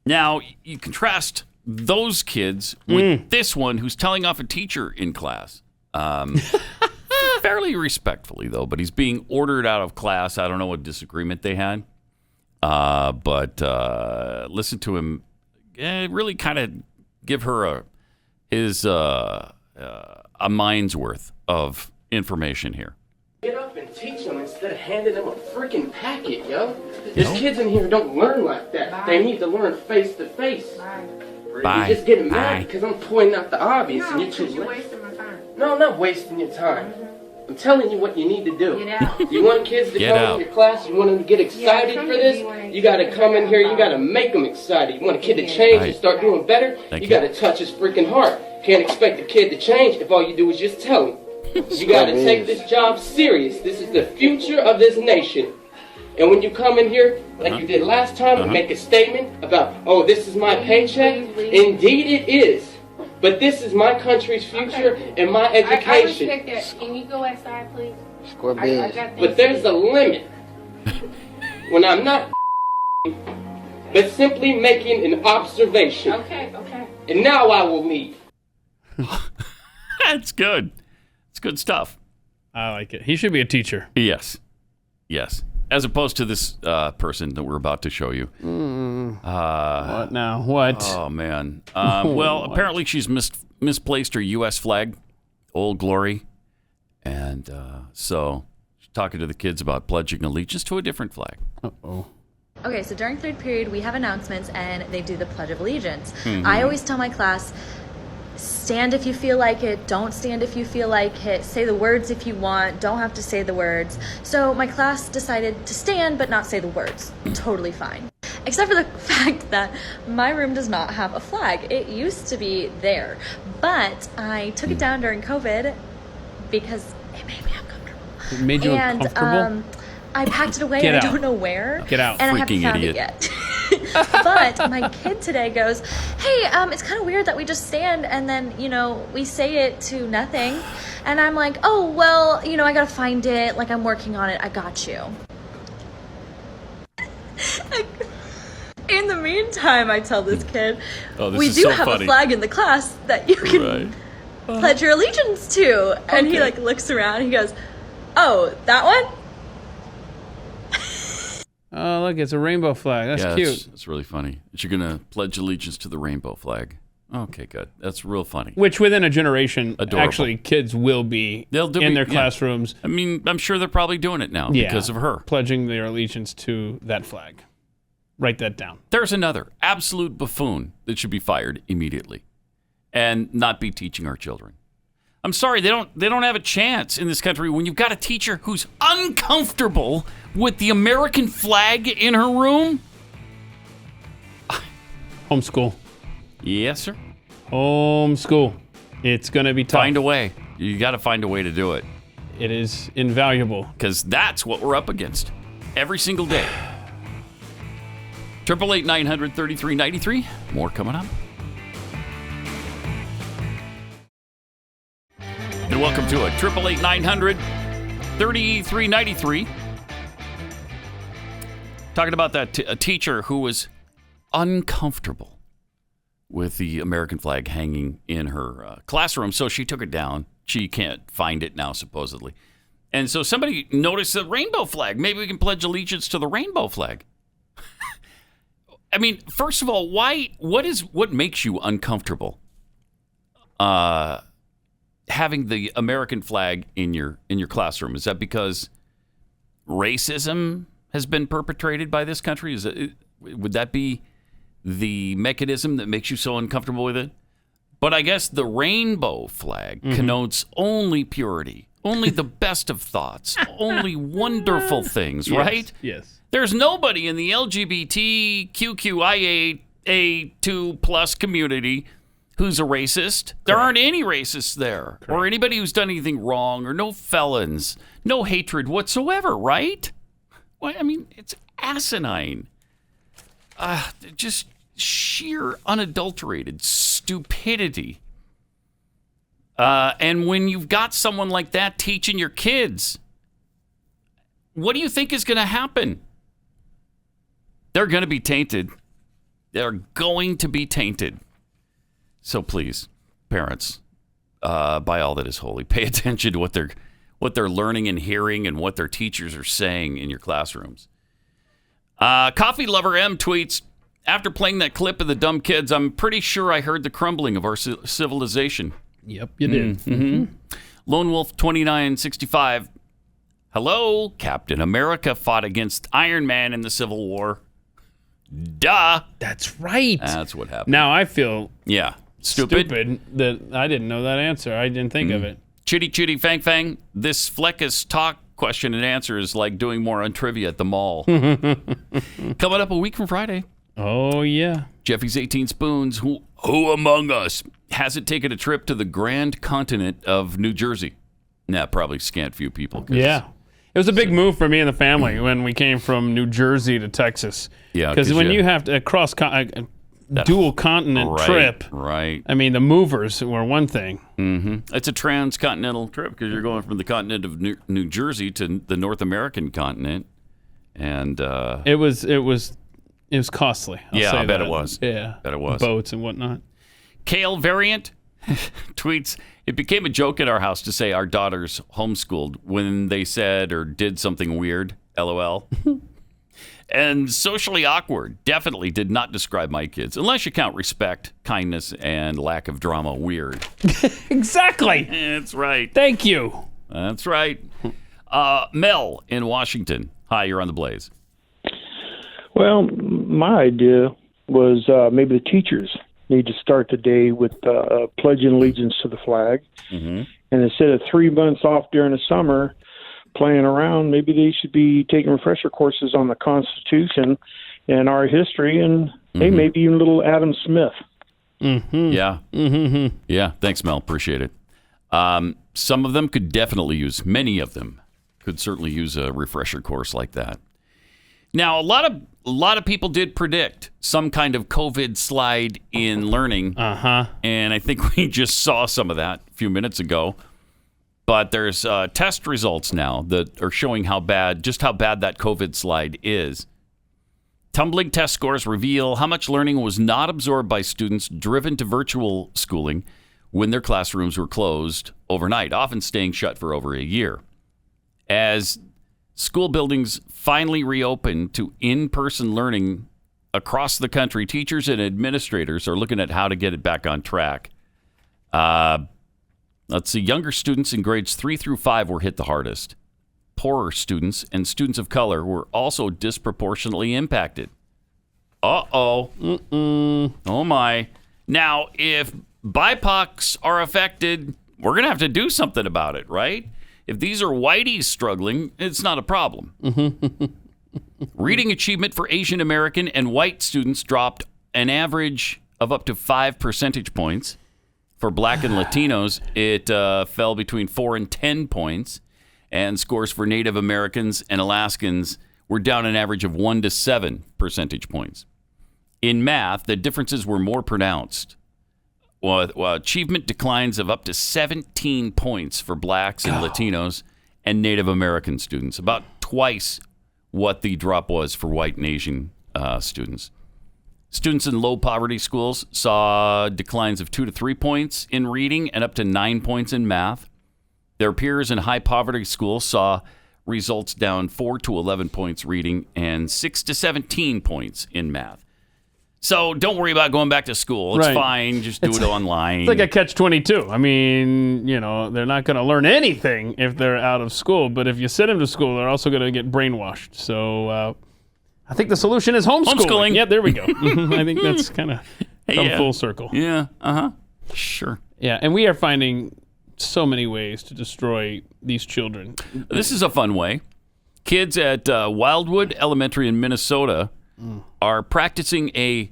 Now, you contrast those kids with this one who's telling off a teacher in class. Fairly respectfully, though, but he's being ordered out of class. I don't know what disagreement they had. But listen to him really kind of give her a mind's worth of information here. Get up and teach them instead of handing them a freaking packet, yo. These kids in here don't learn like that. Bye. They need to learn face to face. Bye. You're just getting mad because I'm pointing out the obvious and you're too late. wasting my time. No, I'm not wasting your time. I'm telling you what you need to do. Get out. You want kids to come in your class, you want them to get excited for this, you got to come in here, you got to make them excited. You want a kid to change and start doing better, you got to touch his freaking heart. Can't expect a kid to change if all you do is just tell him. You got to take this job serious. This is the future of this nation. And when you come in here, like you did last time, and make a statement about, oh, this is my paycheck, indeed it is. But this is my country's future and my education. I respect that. Can you go outside, please? Score but there's a limit. When I'm not but simply making an observation. Okay. And now I will leave. That's good. It's good stuff. I like it. He should be a teacher. Yes. As opposed to this person that we're about to show you. What now? What? Oh, man. Well, apparently she's misplaced her U.S. flag, Old Glory. And so she's talking to the kids about pledging allegiance to a different flag. Uh-oh. Okay, so during third period, we have announcements, and they do the Pledge of Allegiance. I always tell my class, stand if you feel like it, don't stand if you feel like it, say the words if you want, don't have to say the words. So my class decided to stand but not say the words. Totally fine. Except for the fact that my room does not have a flag. It used to be there, but I took it down during COVID because it made me uncomfortable. It made you uncomfortable? I packed it away and I don't know where. Get out. And Freaking I haven't idiot. found it yet. But my kid today goes, hey, it's kind of weird that we just stand and then, we say it to nothing. And I'm like, oh, well, I got to find it. Like, I'm working on it. I got you. In the meantime, I tell this kid, we do have a flag in the class that you can pledge your allegiance to. And he looks around and he goes, oh, that one? Oh, look, it's a rainbow flag. That's cute. That's really funny. You're going to pledge allegiance to the rainbow flag. Okay, good. That's real funny. Which within a generation, actually, kids will be in their classrooms. I mean, I'm sure they're probably doing it now because of her. Pledging their allegiance to that flag. Write that down. There's another absolute buffoon that should be fired immediately and not be teaching our children. I'm sorry, they don't have a chance in this country when you've got a teacher who's uncomfortable with the American flag in her room. Homeschool. Yes, sir. Homeschool. It's going to be tough. Find a way. You got to find a way to do it. It is invaluable. Because that's what we're up against every single day. 888-900-3393. More coming up. And welcome to it. 888-900-3393. Talking about that a teacher who was uncomfortable with the American flag hanging in her classroom, so she took it down. She can't find it now, supposedly. And so somebody noticed the rainbow flag. Maybe we can pledge allegiance to the rainbow flag. I mean, first of all, what makes you uncomfortable? Having the American flag in your classroom? Is that because racism has been perpetrated by this country? Would that be the mechanism that makes you so uncomfortable with it? But I guess the rainbow flag connotes only purity, only the best of thoughts, only wonderful things, right? Yes. There's nobody in the LGBTQIA2+ community who's a racist. There aren't any racists there, or anybody who's done anything wrong, or no felons, no hatred whatsoever, right? Well, I mean, it's asinine. Just sheer unadulterated stupidity. And when you've got someone like that teaching your kids, what do you think is going to happen? They're going to be tainted. They're going to be tainted. So please, parents, by all that is holy, pay attention to what they're learning and hearing and what their teachers are saying in your classrooms. Coffee Lover M tweets, after playing that clip of the dumb kids, I'm pretty sure I heard the crumbling of our civilization. Yep, you did. Mm-hmm. Lone Wolf 2965. Hello, Captain America fought against Iron Man in the Civil War. Duh. That's right. That's what happened. Now I feel stupid that I didn't know that answer. I didn't think of it. Chitty Chitty Fang Fang. This Fleckus talk question and answer is like doing more on trivia at the mall. Coming up a week from Friday. Oh, yeah. Jeffy's 18 Spoons. Who among us hasn't taken a trip to the grand continent of New Jersey? Nah, probably scant few people. Yeah. It was a big move for me and the family when we came from New Jersey to Texas. Yeah. Because when you have to cross dual continent trip. Right. I mean, the movers were one thing. Mm-hmm. It's a transcontinental trip because you're going from the continent of New Jersey to the North American continent. And it was costly. I bet it was. Yeah. Bet it was. Boats and whatnot. Kale Variant tweets, it became a joke at our house to say our daughters homeschooled when they said or did something weird. LOL. And socially awkward definitely did not describe my kids, unless you count respect, kindness, and lack of drama weird. Exactly. That's right. Thank you. That's right. Mel in Washington. Hi, you're on the Blaze. Well, my idea was maybe the teachers need to start the day with pledging allegiance to the flag. Mm-hmm. And instead of 3 months off during the summer playing around, maybe they should be taking refresher courses on the Constitution and our history and hey, maybe even little Adam Smith. Mm-hmm. Yeah. Mm-hmm. Yeah. Thanks, Mel. Appreciate it. Some of them could definitely use, many of them could certainly use a refresher course like that. Now, a lot of people did predict some kind of COVID slide in learning. Uh-huh. And I think we just saw some of that a few minutes ago. But there's test results now that are showing just how bad that COVID slide is. Tumbling test scores reveal how much learning was not absorbed by students driven to virtual schooling when their classrooms were closed overnight, often staying shut for over a year. As school buildings finally reopen to in-person learning across the country, teachers and administrators are looking at how to get it back on track. Let's see. Younger students in grades 3 through 5 were hit the hardest. Poorer students and students of color were also disproportionately impacted. Uh-oh. Oh, my. Now, if BIPOCs are affected, we're going to have to do something about it, right? If these are whiteys struggling, it's not a problem. Reading achievement for Asian American and white students dropped an average of up to 5 percentage points. For black and Latinos, it fell between 4 and 10 points. And scores for Native Americans and Alaskans were down an average of 1 to 7 percentage points. In math, the differences were more pronounced. Achievement declines of up to 17 points for blacks and Latinos and Native American students, about twice what the drop was for white and Asian students. Students in low poverty schools saw declines of 2 to 3 points in reading and up to 9 points in math. Their peers in high poverty schools saw results down 4 to 11 points reading and 6 to 17 points in math. So don't worry about going back to school. It's fine. Just do it online. It's like a catch-22. I mean, they're not going to learn anything if they're out of school. But if you send them to school, they're also going to get brainwashed. So I think the solution is homeschooling. Yeah, there we go. I think that's kind of come full circle. Yeah. Uh-huh. Sure. Yeah, and we are finding so many ways to destroy these children. This is a fun way. Kids at Wildwood Elementary in Minnesota are practicing a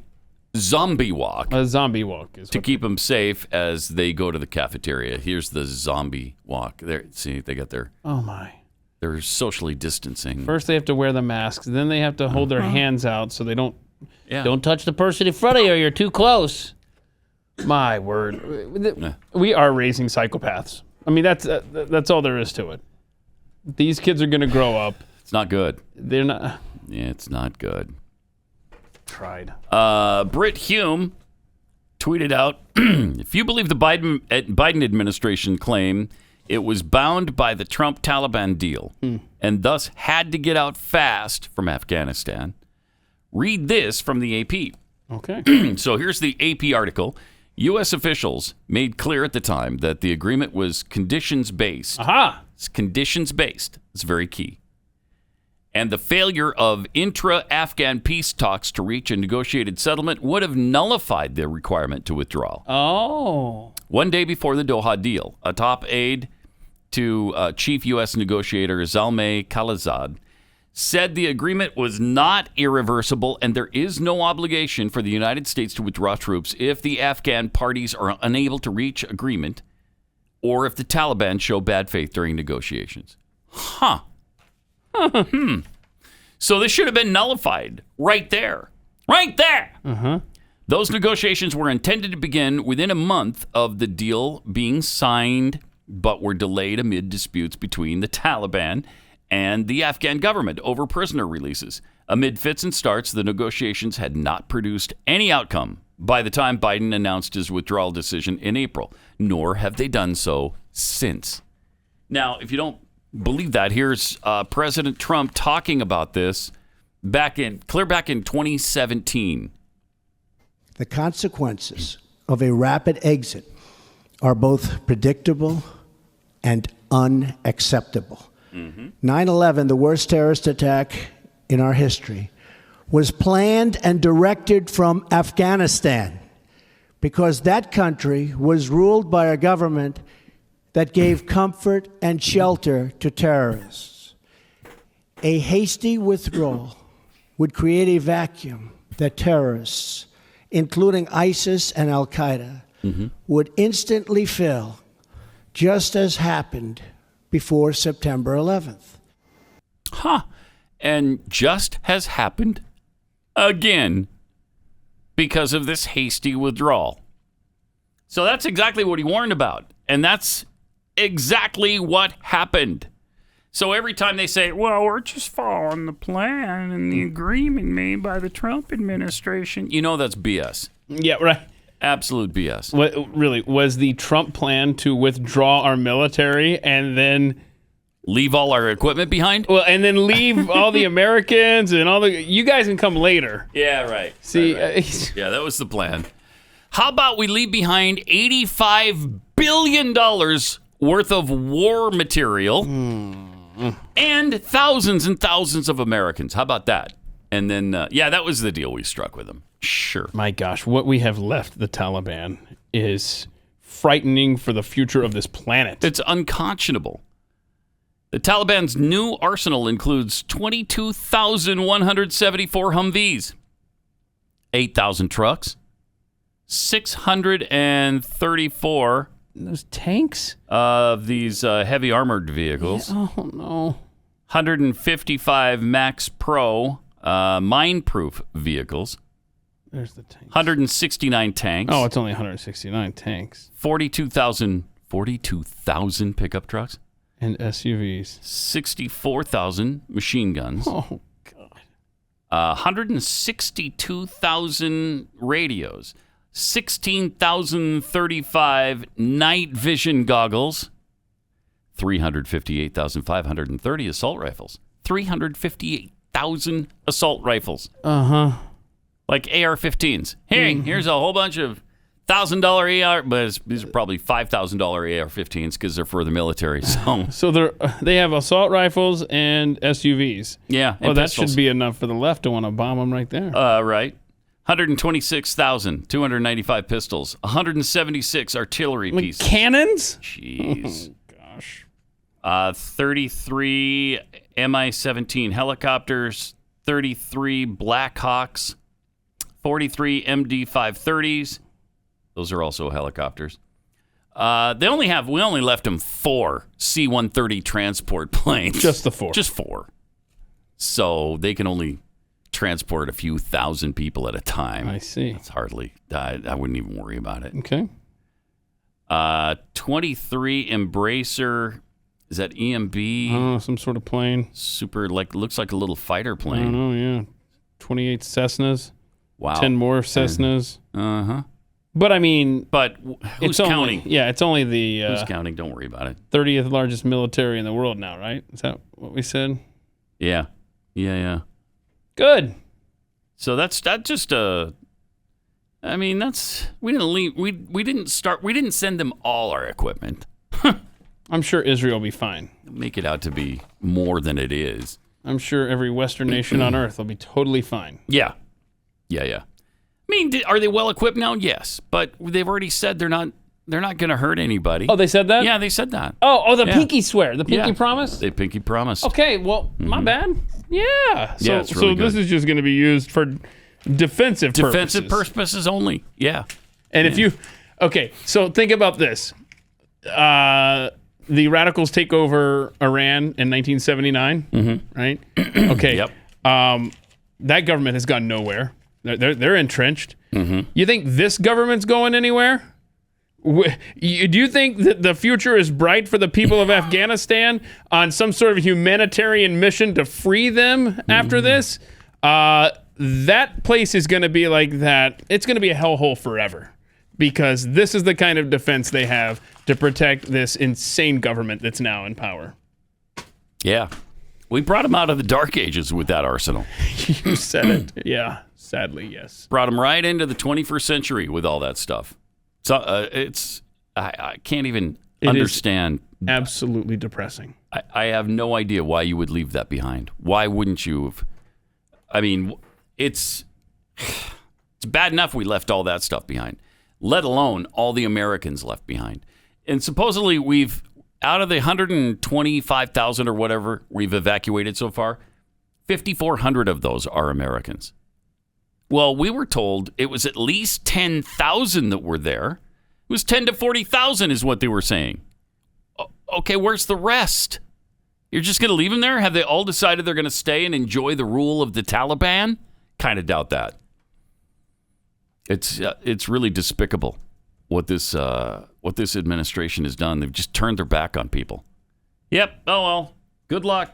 zombie walk. A zombie walk is to keep them safe as they go to the cafeteria. Here's the zombie walk. There, see, they got their. Oh my! They're socially distancing. First, they have to wear the masks. Then they have to hold their hands out so they don't touch the person in front of you. You're too close. My word, we are raising psychopaths. I mean, that's all there is to it. These kids are going to grow up. It's not good. They're not. Yeah, it's not good. Tried. Britt Hume tweeted out, if you believe the Biden administration claim it was bound by the Trump-Taliban deal and thus had to get out fast from Afghanistan, read this from the AP. Okay. So here's the AP article. U.S. officials made clear at the time that the agreement was conditions-based. Aha! It's conditions-based. It's very key. And the failure of intra-Afghan peace talks to reach a negotiated settlement would have nullified the requirement to withdraw. Oh. One day before the Doha deal, a top aide to chief U.S. negotiator Zalmay Khalilzad said the agreement was not irreversible and there is no obligation for the United States to withdraw troops if the Afghan parties are unable to reach agreement or if the Taliban show bad faith during negotiations. Huh. So this should have been nullified right there. Right there. Uh-huh. Those negotiations were intended to begin within a month of the deal being signed, but were delayed amid disputes between the Taliban and the Afghan government over prisoner releases. Amid fits and starts, the negotiations had not produced any outcome by the time Biden announced his withdrawal decision in April, nor have they done so since. Now, if you don't believe that, here's President Trump talking about this back in 2017. The consequences of a rapid exit are both predictable and unacceptable. 9/11, the worst terrorist attack in our history, was planned and directed from Afghanistan because that country was ruled by a government that gave comfort and shelter to terrorists. A hasty withdrawal would create a vacuum that terrorists, including ISIS and Al-Qaeda, would instantly fill, just as happened before September 11th. Huh. And just has happened again because of this hasty withdrawal. So that's exactly what he warned about. And that's exactly what happened. So every time they say, well, we're just following the plan and the agreement made by the Trump administration, you know that's BS. Yeah, right. Absolute BS. What really was the Trump plan to withdraw our military and then leave all our equipment behind? Well, and then leave all the Americans and all the you guys can come later. Yeah, right. See, right. Yeah, that was the plan. How about we leave behind $85 billion worth of war material and thousands and thousands of Americans? How about that? And then, that was the deal we struck with them. Sure. My gosh, what we have left the Taliban is frightening for the future of this planet. It's unconscionable. The Taliban's new arsenal includes 22,174 Humvees, 8,000 trucks, 634 those tanks of these heavy armored vehicles. Yeah, oh no. 155 Max Pro mine-proof vehicles. There's the tanks. 169 tanks. Oh, it's only 169 tanks. 42,000 pickup trucks. And SUVs. 64,000 machine guns. Oh, God. 162,000 radios. 16,035 night vision goggles. 358,530 assault rifles. 358,000 assault rifles. Uh-huh. Like AR-15s. Here's a whole bunch of $1,000 AR, but these are probably $5,000 AR-15s because they're for the military. So they have assault rifles and SUVs. Yeah. Oh, that should be enough for the left to want to bomb them right there. Right. 126,295 pistols. 176 artillery pieces. Cannons? Jeez. Oh, gosh. 33 Mi-17 helicopters. 33 Black Hawks. 43 MD-530s. Those are also helicopters. We only left them 4 C-130 transport planes. Just the 4. Just 4. So they can only transport a few thousand people at a time. I see. It's hardly, I wouldn't even worry about it. Okay. 23 Embracer, is that EMB? Oh, some sort of plane. Super, looks like a little fighter plane. I don't know, yeah. 28 Cessnas. Wow. 10 more Cessnas. Uh-huh. But I mean... But who's counting? It's only the... who's counting? Don't worry about it. 30th largest military in the world now, right? Is that what we said? Yeah. Good. So that's just we didn't send them all our equipment. I'm sure Israel will be fine. Make it out to be more than it is. I'm sure every Western nation on earth will be totally fine. Yeah. I mean, are they well equipped now? Yes, but they've already said they're not going to hurt anybody. Oh, they said that? Yeah, they said that. The pinky swear, the pinky promise? They pinky promise. Okay, well, my bad. Yeah. So, it's really this is just going to be used for defensive purposes only. Yeah. And if you... Okay, so think about this. The radicals take over Iran in 1979, right? Okay. Yep. That government has gone nowhere. They're entrenched. Mm-hmm. You think this government's going anywhere? Do you think that the future is bright for the people of Afghanistan on some sort of humanitarian mission to free them after this? That place is going to be like that. It's going to be a hellhole forever because this is the kind of defense they have to protect this insane government that's now in power. Yeah. We brought them out of the dark ages with that arsenal. You said it. Yeah. Sadly, yes. Brought them right into the 21st century with all that stuff. So I can't even understand. Absolutely depressing. I have no idea why you would leave that behind. Why wouldn't you have? I mean, it's bad enough we left all that stuff behind, let alone all the Americans left behind. And supposedly out of the 125,000 or whatever we've evacuated so far, 5,400 of those are Americans. Well, we were told it was at least 10,000 that were there. It was 10 to 40,000 is what they were saying. Okay, where's the rest? You're just going to leave them there? Have they all decided they're going to stay and enjoy the rule of the Taliban? Kind of doubt that. It's really despicable what this administration has done. They've just turned their back on people. Yep. Oh well. Good luck.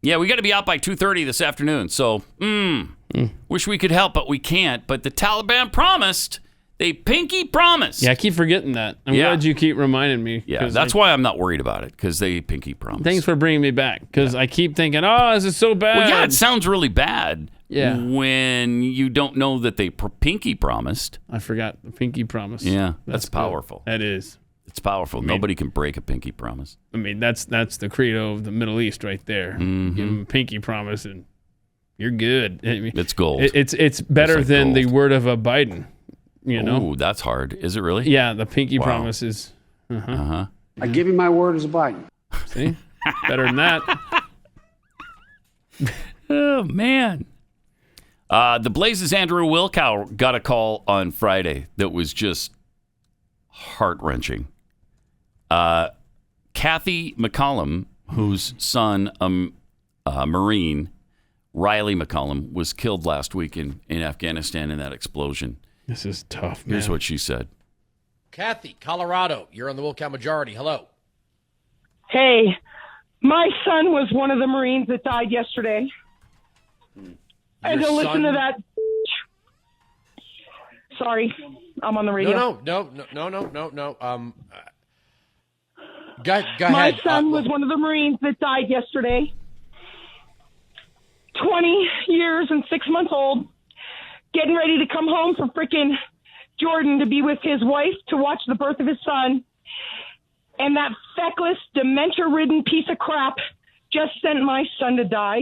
Yeah, we got to be out by 2:30 this afternoon. So, wish we could help, but we can't. But the Taliban promised. They pinky promised. Yeah, I keep forgetting that. I'm glad you keep reminding me. Yeah, that's why I'm not worried about it, because they pinky promised. Thanks for bringing me back, because I keep thinking, this is so bad. Well, yeah, it sounds really bad Yeah. when you don't know that they pinky promised. I forgot the pinky promise. Yeah, that's powerful. That is. It's powerful. Nobody can break a pinky promise. I mean, that's the credo of the Middle East right there. Mm-hmm. Give them a pinky promise and you're good. I mean, it's gold. It's better than the word of a Biden. You know? Ooh, that's hard. Is it really? Yeah, the pinky promise is. Uh-huh. I give you my word as a Biden. See? Better than that. Oh, man. The Blaze's Andrew Wilkow got a call on Friday that was just heart-wrenching. Kathy McCollum, whose son, Marine, Riley McCollum, was killed last week in Afghanistan in that explosion. This is tough, man. Here's what she said. Kathy, Colorado, you're on the Wilkow Majority. Hello. Hey, my son was one of the Marines that died yesterday. And to listen to that. Sorry, I'm on the radio. No. Go ahead. My son was one of the Marines that died yesterday. 20 years and 6 months old. Getting ready to come home from frickin' Jordan to be with his wife to watch the birth of his son. And that feckless, dementia-ridden piece of crap just sent my son to die.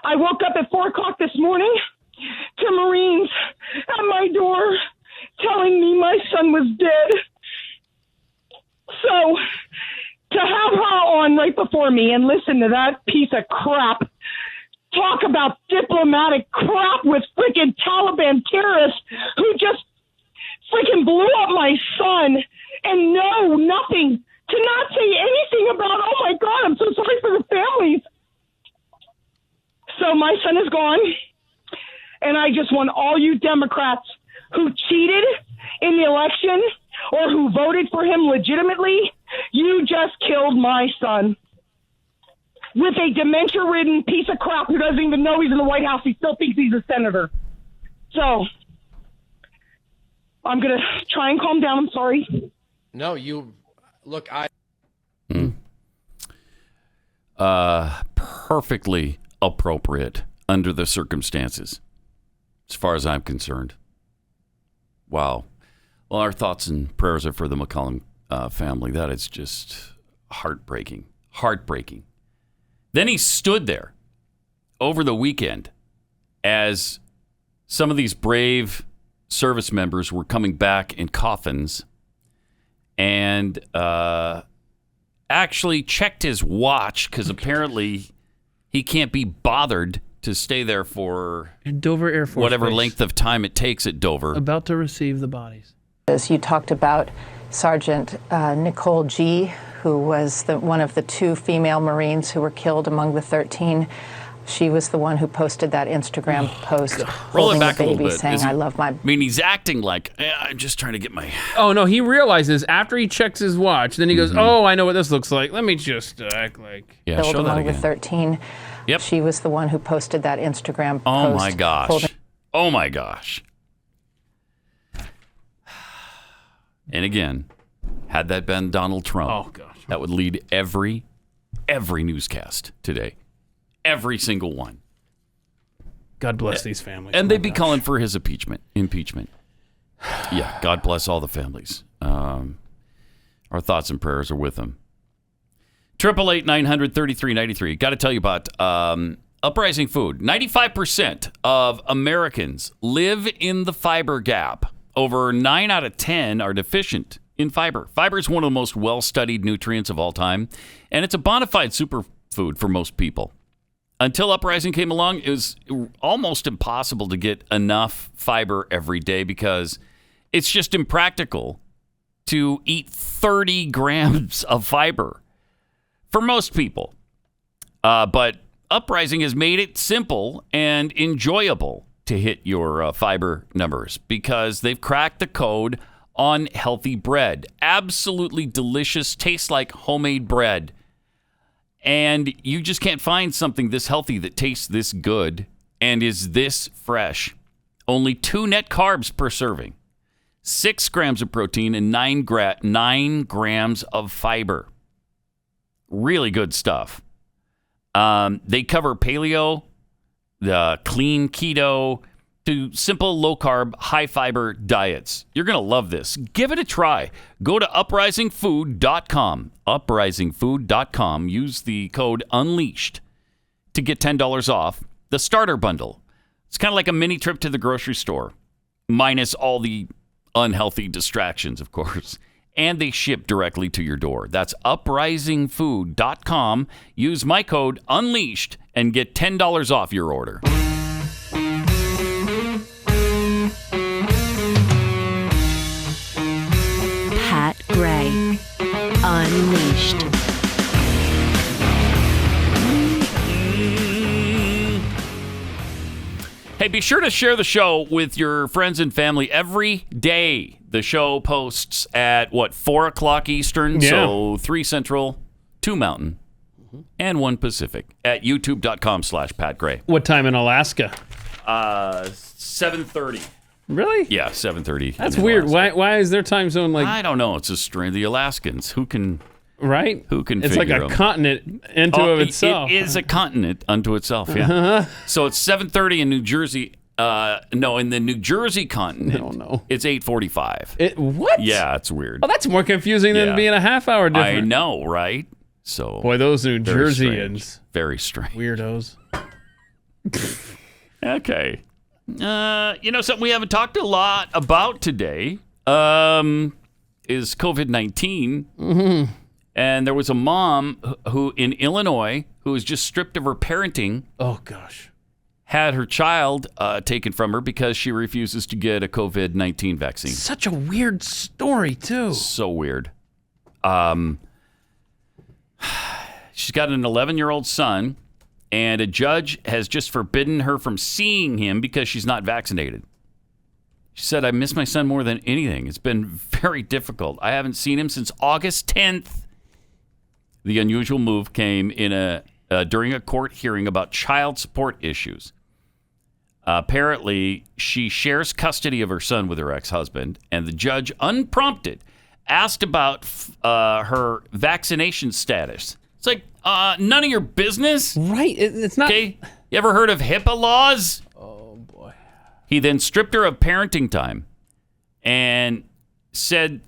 I woke up at 4 o'clock this morning to Marines at my door telling me my son was dead. So to have her on right before me and listen to that piece of crap talk about diplomatic crap with freaking Taliban terrorists who just freaking blew up my son and know nothing, to not say anything about, oh my God, I'm so sorry for the families. So my son is gone, and I just want all you Democrats who cheated in the election or who voted for him legitimately, you just killed my son. With a dementia-ridden piece of crap who doesn't even know he's in the White House. He still thinks he's a senator. So, I'm going to try and calm down. I'm sorry. No, you... Look, Perfectly appropriate under the circumstances, as far as I'm concerned. Wow. Well, our thoughts and prayers are for the McCollum family. That is just heartbreaking. Heartbreaking. Then he stood there over the weekend as some of these brave service members were coming back in coffins and actually checked his watch because apparently he can't be bothered to stay there for Dover Air Force whatever Base. length of time it takes at Dover. About to receive the bodies. As you talked about Sergeant Nicole G., who was one of the 2 female Marines who were killed among the 13. She was the one who posted that Instagram post Roll it holding back the a baby, little bit. saying, I love my... I mean, he's acting like, I'm just trying to get my... Oh, no, he realizes after he checks his watch, then he goes, oh, I know what this looks like. Let me just act like... Yeah, killed show that among the again. 13. Yep. She was the one who posted that Instagram post. Oh, my gosh. holding- Oh, my gosh. And again, had that been Donald Trump, that would lead every newscast today. Every single one. God bless these families. And they'd be calling for his impeachment. Yeah, God bless all the families. Our thoughts and prayers are with them. 888-900-3393. Got to tell you about Uprising Food. 95% of Americans live in the fiber gap. Over 9 out of 10 are deficient in fiber. Fiber is one of the most well-studied nutrients of all time, and it's a bona fide superfood for most people. Until Uprising came along, it was almost impossible to get enough fiber every day because it's just impractical to eat 30 grams of fiber for most people. But Uprising has made it simple and enjoyable to hit your fiber numbers because they've cracked the code on healthy bread. Absolutely delicious, tastes like homemade bread. And you just can't find something this healthy that tastes this good and is this fresh. Only 2 net carbs per serving, 6 grams of protein, and 9 grams of fiber. Really good stuff. They cover paleo, the clean keto, to simple low-carb, high-fiber diets. You're going to love this. Give it a try. Go to uprisingfood.com. Uprisingfood.com. Use the code UNLEASHED to get $10 off the starter bundle. It's kind of like a mini trip to the grocery store, minus all the unhealthy distractions, of course. And they ship directly to your door. That's uprisingfood.com. Use my code UNLEASHED and get $10 off your order. Pat Gray, Unleashed. Hey, be sure to share the show with your friends and family every day. The show posts at, 4 o'clock Eastern? Yeah. So 3 Central, 2 Mountain, and 1 Pacific at youtube.com/Pat Gray. What time in Alaska? 7:30. Really? Yeah, 7:30. That's weird. Why is their time zone like... I don't know. It's a strange. The Alaskans. Who can... Right? Who can It's figure like a them? continent of itself. It is a continent unto itself, yeah. So it's 7:30 in New Jersey. No, in the New Jersey continent, it's 8:45. What? Yeah, it's weird. Oh, that's more confusing than being a half hour difference. I know, right? So, boy, those New very Jerseyans. strange. Very strange. Weirdos. Okay. Something we haven't talked a lot about today is COVID-19. Mm-hmm. And there was a mom who in Illinois who was just stripped of her parenting. Oh, gosh. Had her child taken from her because she refuses to get a COVID-19 vaccine. Such a weird story, too. So weird. She's got an 11-year-old son, and a judge has just forbidden her from seeing him because she's not vaccinated. She said, I miss my son more than anything. It's been very difficult. I haven't seen him since August 10th. The unusual move came in during a court hearing about child support issues. Apparently, she shares custody of her son with her ex-husband, and the judge, unprompted, asked about her vaccination status. It's like, none of your business. Right. It's not. Okay. You ever heard of HIPAA laws? Oh, boy. He then stripped her of parenting time and said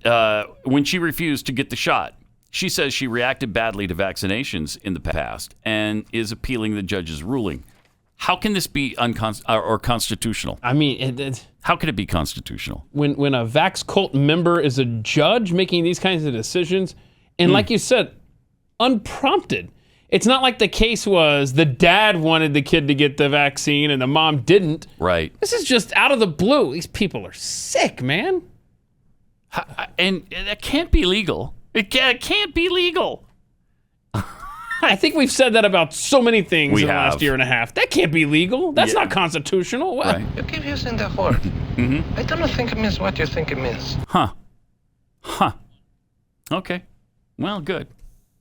when she refused to get the shot, she says she reacted badly to vaccinations in the past and is appealing the judge's ruling. How can this be constitutional? I mean, how could it be constitutional? When a Vax cult member is a judge making these kinds of decisions, and like you said, unprompted. It's not like the case was the dad wanted the kid to get the vaccine and the mom didn't. Right. This is just out of the blue. These people are sick, man. And that can't be legal. It can't be legal. I think we've said that about so many things in the have. last year and a half. That can't be legal. That's not constitutional. What? Right. You keep using the word. I don't think it means what you think it means. Huh. Okay. Well, good.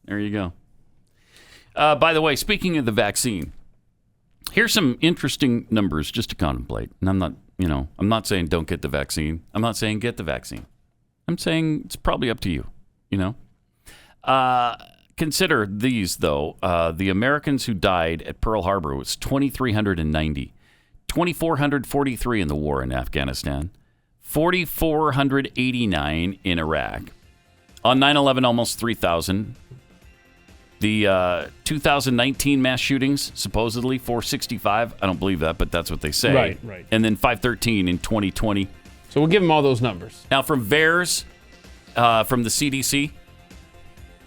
There you go. By the way, speaking of the vaccine, here's some interesting numbers just to contemplate. And I'm not saying don't get the vaccine. I'm not saying get the vaccine. I'm saying it's probably up to you, Consider these, though. The Americans who died at Pearl Harbor was 2,390. 2,443 in the war in Afghanistan. 4,489 in Iraq. On 9/11, almost 3,000. The 2019 mass shootings, supposedly 465. I don't believe that, but that's what they say. Right. And then 513 in 2020. So we'll give them all those numbers. Now, from VAERS, from the CDC,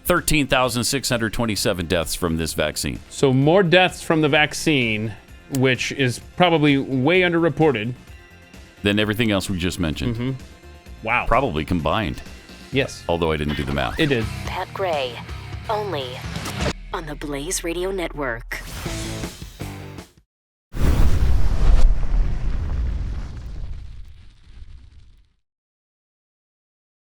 13,627 deaths from this vaccine. So more deaths from the vaccine, which is probably way underreported, than everything else we just mentioned. Mm-hmm. Wow. Probably combined. Yes. Although I didn't do the math. It did. Pat Gray, only on the Blaze Radio Network.